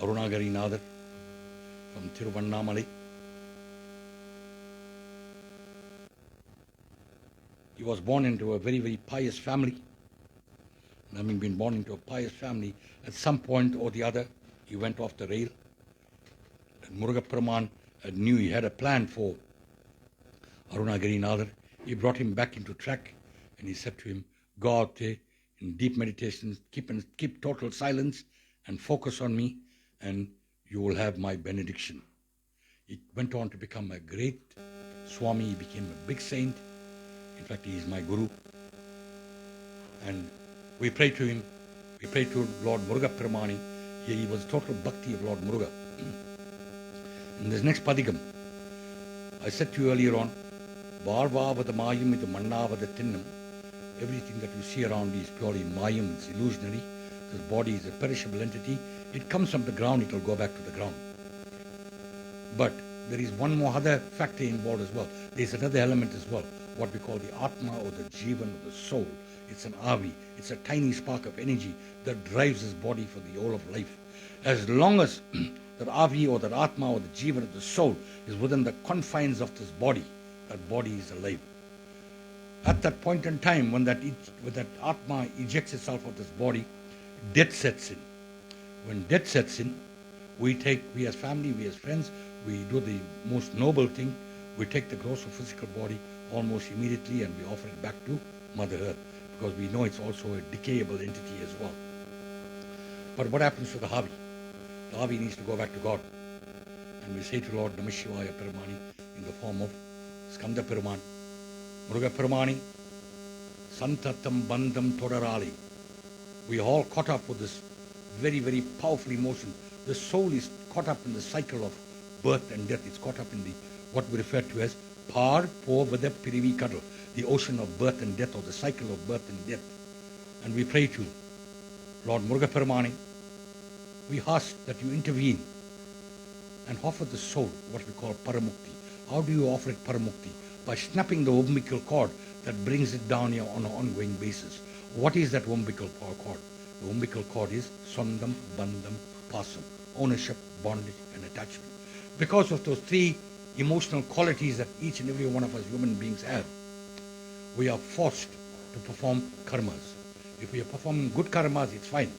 Speaker 1: Arunagirinadar from Tiruvannamalai. He was born into a very, very pious family. And having been born into a pious family, at some point or the other, he went off the rail. And Murugaperuman knew he had a plan for Arunagirinadar. He brought him back into track, and he said to him, go out there in deep meditation, keep total silence and focus on me, and you will have my benediction. He went on to become a great Swami. He became a big saint. In fact, he is my guru. And we pray to him. We pray to Lord Murugaperumani. He was total bhakti of Lord Muruga. In this next padigam, I said to you earlier on, Varvavada mayam idu mannavada tinnam. Everything that you see around is purely mayam, it's illusionary. This body is a perishable entity. It comes from the ground, it will go back to the ground. But there is one more other factor involved as well. There is another element as well, what we call the Atma or the Jivan or the soul. It's an Avi. It's a tiny spark of energy that drives his body for the whole of life. As long as that Avi or that Atma or the Jivan or the soul is within the confines of this body, that body is alive. At that point in time, when that Atma ejects itself of this body, death sets in. When death sets in, we as family, we as friends, we do the most noble thing. We take the gross or physical body almost immediately and we offer it back to Mother Earth, because we know it's also a decayable entity as well. But what happens to the Havi? The Havi needs to go back to God. And we say to Lord Namah Shivaya Perumani in the form of Skanda Peruman, Murugaperumani, Santatam Bandam Todarali. We are all caught up with this very, very powerful emotion. The soul is caught up in the cycle of birth and death. It's caught up in the what we refer to as Par Povada Pirivi Kadal, the ocean of birth and death, or the cycle of birth and death. And we pray to Lord Murugaperumani. We ask that you intervene and offer the soul what we call Paramukti. How do you offer it Paramukti? By snapping the umbilical cord that brings it down here on an ongoing basis. What is that umbilical cord? The umbilical cord is Sondam, Bandham, Pasam, ownership, bondage and attachment. Because of those three emotional qualities that each and every one of us human beings have, we are forced to perform karmas. If we are performing good karmas, it's fine.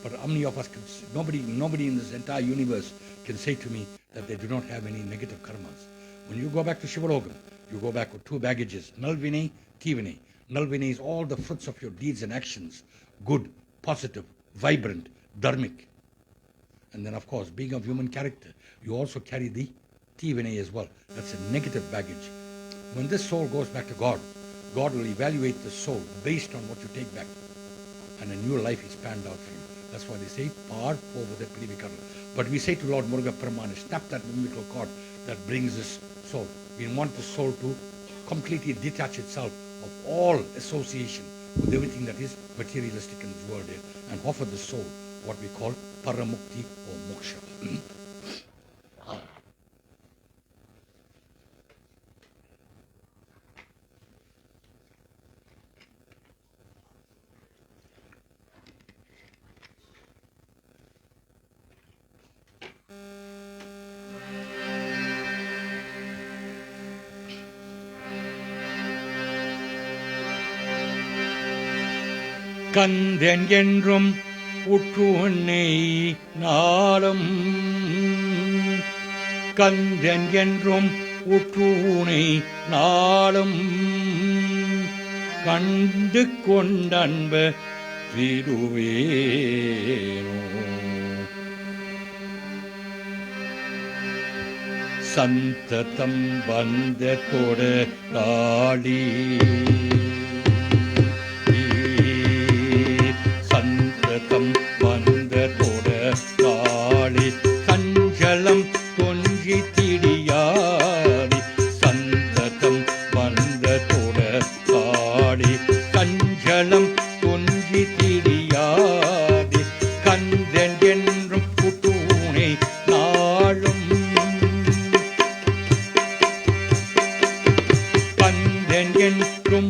Speaker 1: But how many of us can, nobody in this entire universe can say to me that they do not have any negative karmas. When you go back to Shivalogam, you go back with two baggages, Nalvine, Tivine. Nalvine is all the fruits of your deeds and actions, good, positive, vibrant, dharmic. And then, of course, being of human character, you also carry the Tivine as well. That's a negative baggage. When this soul goes back to God, God will evaluate the soul based on what you take back. And a new life is panned out for you. That's why they say, Par Povada Pirivi Kadal. But we say to Lord Murugaperumani, snap that umbilical cord that brings this soul. We want the soul to completely detach itself of all association with everything that is materialistic in this world here, and offer the soul what we call Paramukti or Moksha. Kandan என்றும் உற்று உன்னை நாளும், கந்தன் என்றும் உற்று உன்னை நாளும் கண்டு கொண்டன்ப விடுவேனோ. சந்ததம் வந்த தொடராளி, சந்ததம் வந்த தொடராளி, சஞ்சலம் தொன்றி திடியாடி. சந்ததம் வந்த தொடராளி, சஞ்சலம் தொன்றி திடியாடி. கந்தன் என்றும் புட்டூனை நாளும், கந்தன் என்றும்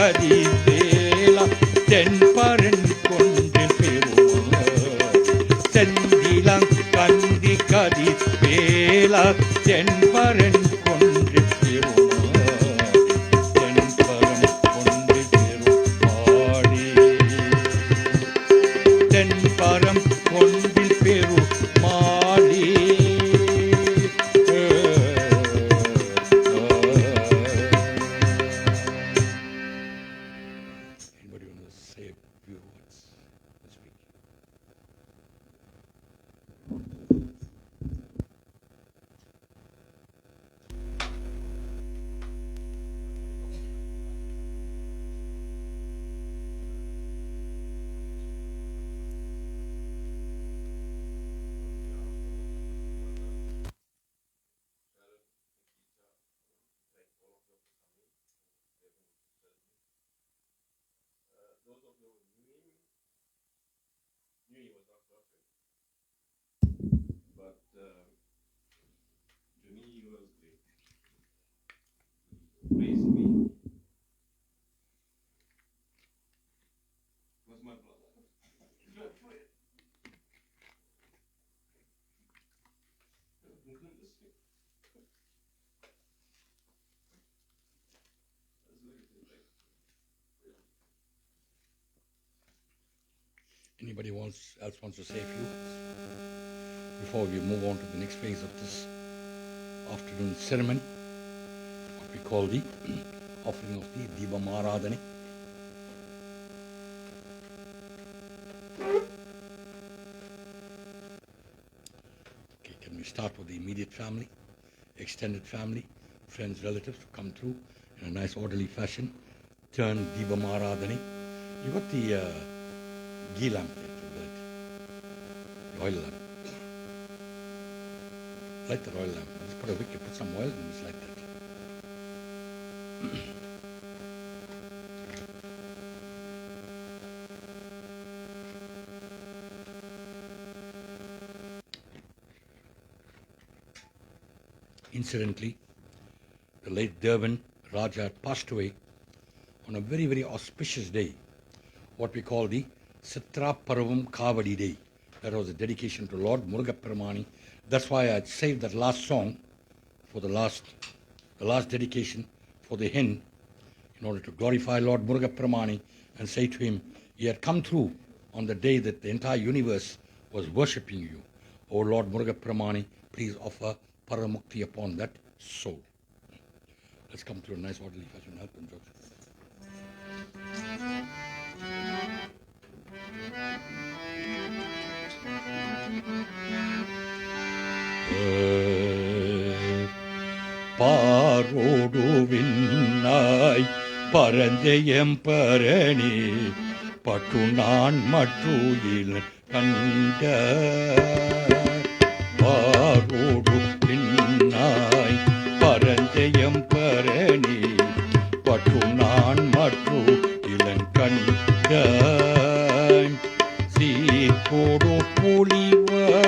Speaker 1: கதிரேலா தென்பரன் கொண்டு பெருமாள் செந்திலம் கந்தி கதிரேலா தென்பரன் கொண்டு பெருமாள் தென்பரம் கொண்டு பெருமாளே தென்பரம் கொண்டு பெருமாளே. Anybody want to say a few words this week?
Speaker 2: New Year was not perfect, but to me it was great. Praise me. Was my brother.
Speaker 1: Anybody else wants to say a few words before we move on to the next phase of this afternoon ceremony, what we call the offering of the Deepamaradhane. Okay, can we start with the immediate family, extended family, friends, relatives to come through in a nice orderly fashion, turn Deepamaradhane. You got the ghee lamp there, the oil lamp. Light the oil lamp. Just put a wick, put some oil and just light that. Incidentally, the late Durban Raja had passed away on a very, very auspicious day, what we call the Sitra Paravam Kavadi Day. That was a dedication to Lord Murugaperamani. That's why I saved that last song for the last dedication for the hymn, in order to glorify Lord Murugaperamani and say to him, he had come through on the day that the entire universe was worshipping you. O Lord Murugaperamani, please offer Paramukti upon that soul. Let's come through a nice orderly fashion. Help them, Joseph. பாரோடு விண்ணாய் பரஞ்செயம் பரணி பட்டு நான் மற்றுயில் கண்ட பாரோடு விண்ணாய் பரஞ்செயம் பரணி பட்டு நான் மற்று இளன் கண்ட சீர்கோடு புலிவாய்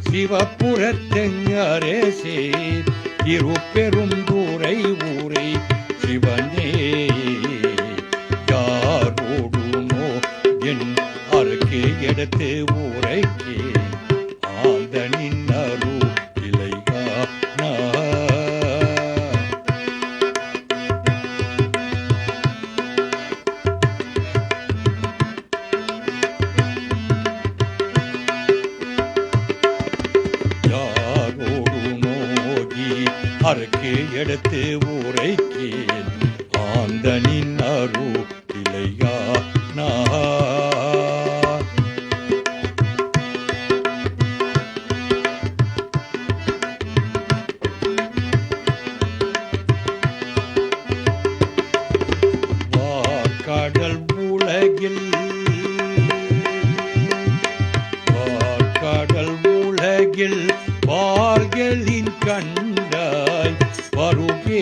Speaker 1: சிவபுரத்தெங்கரே சேர் திருப்பெருந்துறை ஊரை சிவனே யாரோடுமோ என் அருகே எடுத்து ஊரைக்கே ஆந்தனின் அரு இலைகானா அருகே எடுத்து ஊரைக்கே ஆந்தனின் அரு இலையானா வார்கடல் உலகில் வார்களின் கண்டாய் வருகே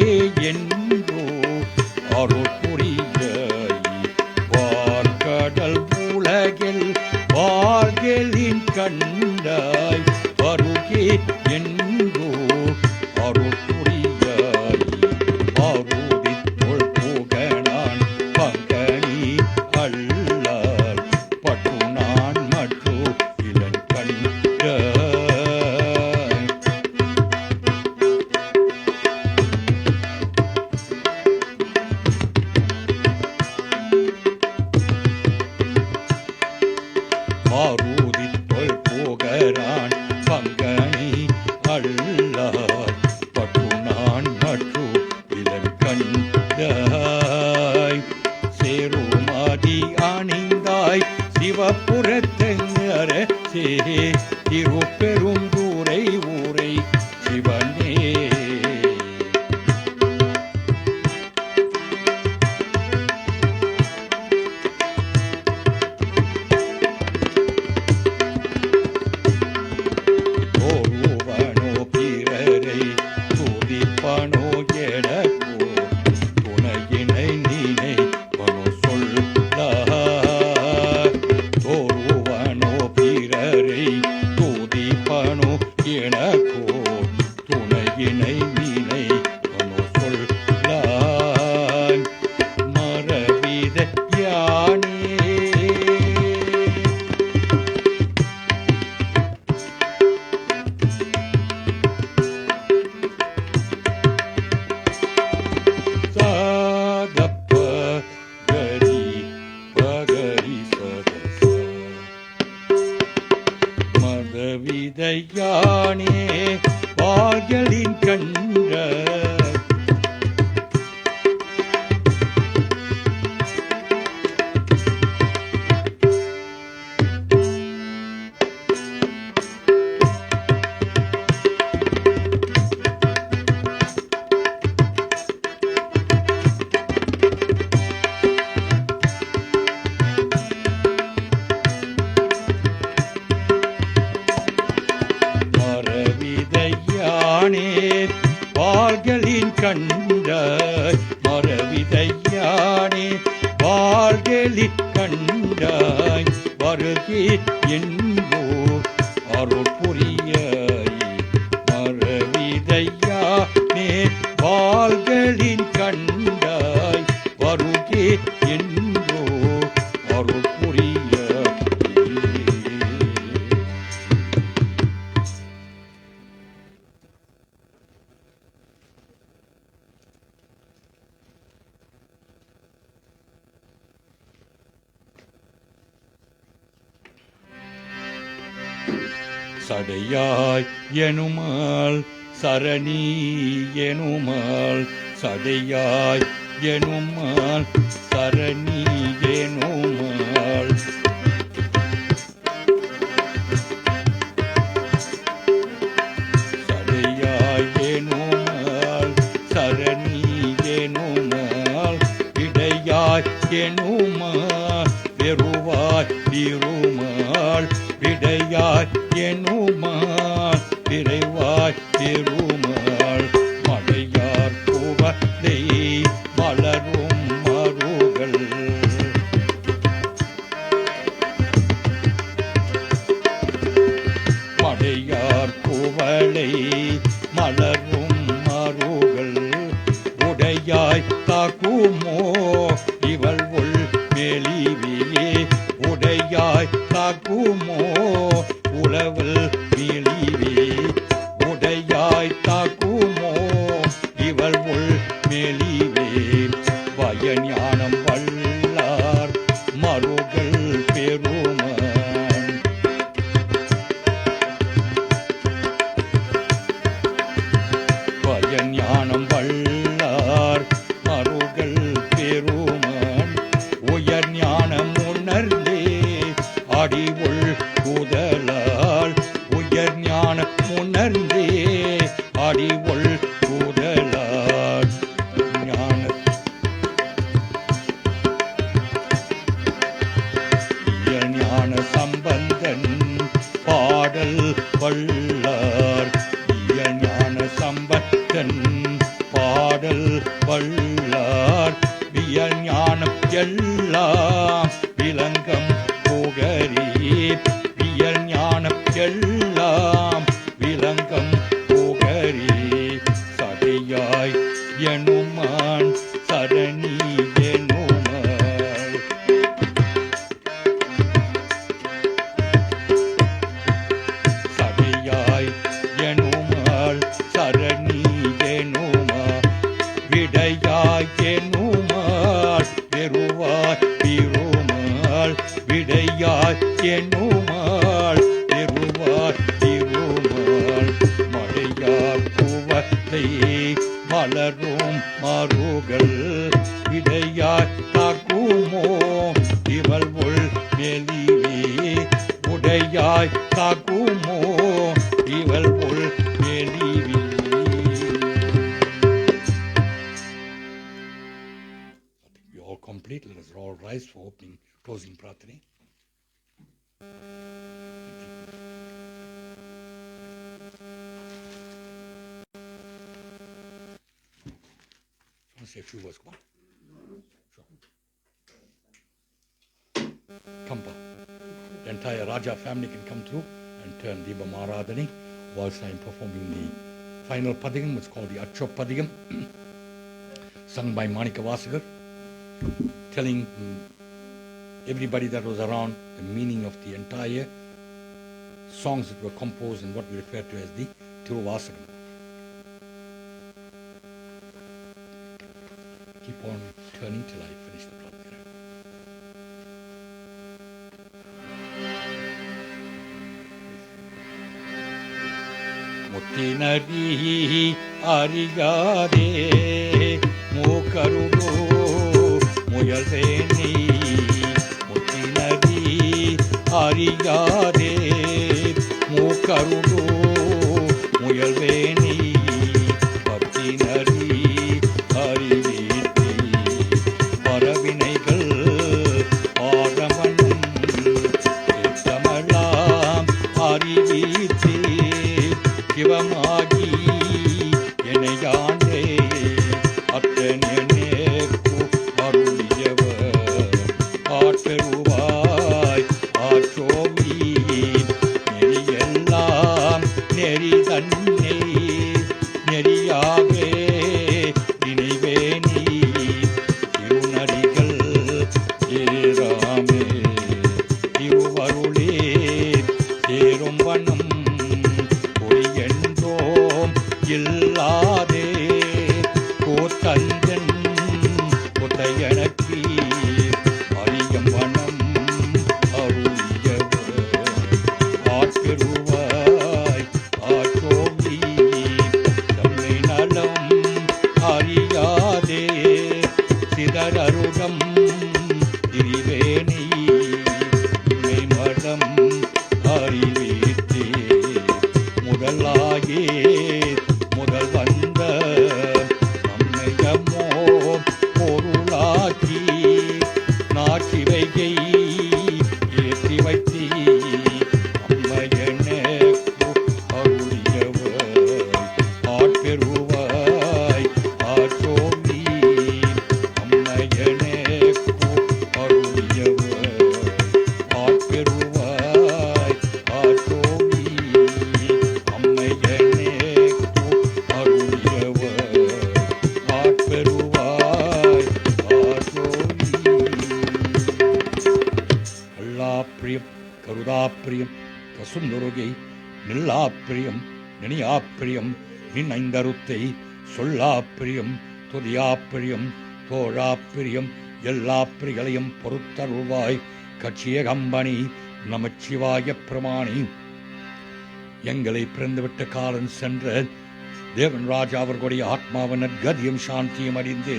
Speaker 1: என்றோ அருள்புரியாய் வார்கடல் உலகில் வார்களின் கண்டாய் வருகே என்றோ அருள் ஆரூதித்தொல் போகரான் பங்கனி அள்ளார் பட்டு நான் மற்று இளம் கண்டாய் சேருமாதி அணிந்தாய் சிவபுரத்தரசே திருப்பெருந்தூரை ஊரை சிவனே ஓருவனோ பிறரை துதிப்பனோ எனக்கோ துணையினை நீனை மனு சொல்லார் ஓருவனோ பிறரை துதிப்பனோ எனக்கோ துணையினை நீனை மனு சொல்லார் மரவித யானே சாதப்ப கரி பகரி சதச மதவிதையானே வாய்களின் கண்ட மரவிதையானே வாள்களின் கண்டாய் மரவிதையானே வாள்களின் கண்டாய் வருகே என்போ அருள் புரியாய் மரவிதையானே வாள்களின் கண்டாய் வருகே என்போ அருள் புரியாய் சடையாய் எனுமால் சரணி எனுமால் சடையாய் எனுமால் சரணி எனுமால் சடையாய் எனுமால் சரணி எனுமால் இடையாய் எனுமால் பெருவாய் திருமால் விடையாய் எனுமால் விரைவாய் திருமால் மடையார் புவலை மலரும் மருகள் மடையார் புவலை மலரும் மருகள் உடையாய் தாக்குமோ இவள் உள் மெலிவே உடையாய் தாக்குமோ உளவல் மெலிவே உடையாய் தாக்குமோ இவள் உள் மெலிவே வயஞானம் வல்லார் மருகள் பெருமான் வயஞானம் வல்லார் மருகள் பெருமான் உயர் ஞானம் உணர்ந்தே அடிவுள் கூதலால் உயர் ஞானம் உணர்ந்தே அடிவுள் கூதலால் ஞான ஞான சம்பந்தன் பாடல் வல்லார் ஞான சம்பந்தன் பாடல் வல்லார் ஞானம் எல்லாம் விளங்கம் புகரி வியல் ஞானம் எல்லாம் விளங்கம் புகரி சடையாய் எனுமான் சரணி எனுமால் சடையாய் எனுமால் சரணி எனுமால் விடையாய் எனுமால் பெருவா திருவாய் எண்ணுமாள் திருவாய் திருமாள் மழையார் பூவத்தை மலரும் மருகள் இடையாய் தாக்குமோ இவள் உள் மெலிவே உடையாய் தாக்குமோ இவள் உள் மெலிவே. We all complete. Let us all rise for opening, closing prathane. Say a few words. Come on. Sure. Come, Pa. The entire Raja family can come through and turn Deepa Maradhani whilst I am performing the final Padigam. It's called the Achop Padigam, sung by Manika Vasagar, telling everybody that was around the meaning of the entire songs that were composed in what we refer to as the Tiruvasagam. Keep on turning till I finish the prathana. Muttinadi arigade mukarudo muyalveni. Muttinadi arigade mukarudo muyalveni. Pattinadi arivi பரவினைகள் ஆரமணம் தமிழாம் அறிவித்தே சிவமாகி எனையாண்டே அத்தனேக்கு அருளியவர் ஆற்றருவாய் ஆற்றோவி நெறியெல்லாம் நெறி தன்னை நெறியாவே நினைவேனி திருவருளே சேரும் வண்ணம் பொய்யென்றோம் இல்லாதே கோத்தந்தன் கொத்தையனக்கி அறியம் வண்ணம் அருளியவர் ஆற்றருவாய் ஆற்றோவி தம்மை நலம் அறியாதே சிதறருடம் திரிவேணி மடம் அறிவித்தே முதலாயே முதல் வந்த நம்மையமோ பொருளாக்கி நாட்சிவைகை ஏற்றி வைத்தே அம்மையனே அருளியவர் ஆட்பெறுவாய் ஆற்றோவி அம்மையனே அருளியவர் ஆட்பெறுவாய் ஆற்றோவி அம்மையனே அருளியவர் ஆட்பெறுவாய் ஆற்றோவி. கல்லாப்பிரியம் கருதாப்பிரியம் கசுந்துருகை நில்லாப்பிரியம் நினையாப்பிரியம் நின்னைந்தருத்தை சொல்லாப்பிரியம் துதியாப்பிரியம் தோழாப்பிரியம் எல்லா பிரிகளையும் பொறுத்தருள்வாய் கட்சிய கம்பனி நமச்சிவாய பிரமாணி. எங்களை பிறந்துவிட்ட காலம் சென்ற தேவன் ராஜா அவர்களுடைய ஆத்மாவின் கதியும் சாந்தியும் அறிந்து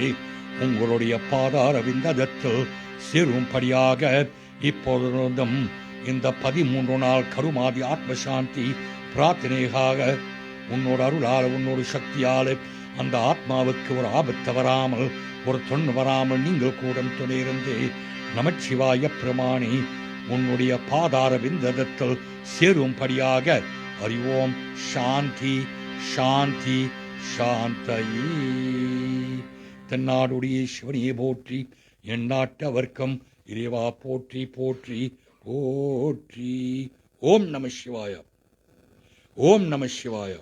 Speaker 1: உங்களுடைய பாதார விந்தத்தில் சேரும்படியாக இப்பொழுதும் இந்த 13 நாள் கருமாதி ஆத்ம சாந்தி பிரார்த்தனையாக உன்னோட அருளால் உன்னோட சக்தியால் அந்த ஆத்மாவுக்கு ஒரு ஆபத்து வராமல் ஒரு தொன்று வராமல் நீங்கள் கூட துணையிருந்து நமச்சிவாய பிரமாணி உன்னுடைய பாதார விந்தத்தில் சேரும்படியாக அறிவோம். சாந்தி சாந்தி சாந்தையே. தென்னாடுடைய சிவனையை போற்றி என் நாட்டவர்க்கம் இறைவா போற்றி போற்றி போற்றி. ஓம் நம சிவாய. ஓம் நம சிவாய.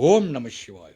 Speaker 1: ஓம் நம சிவாய.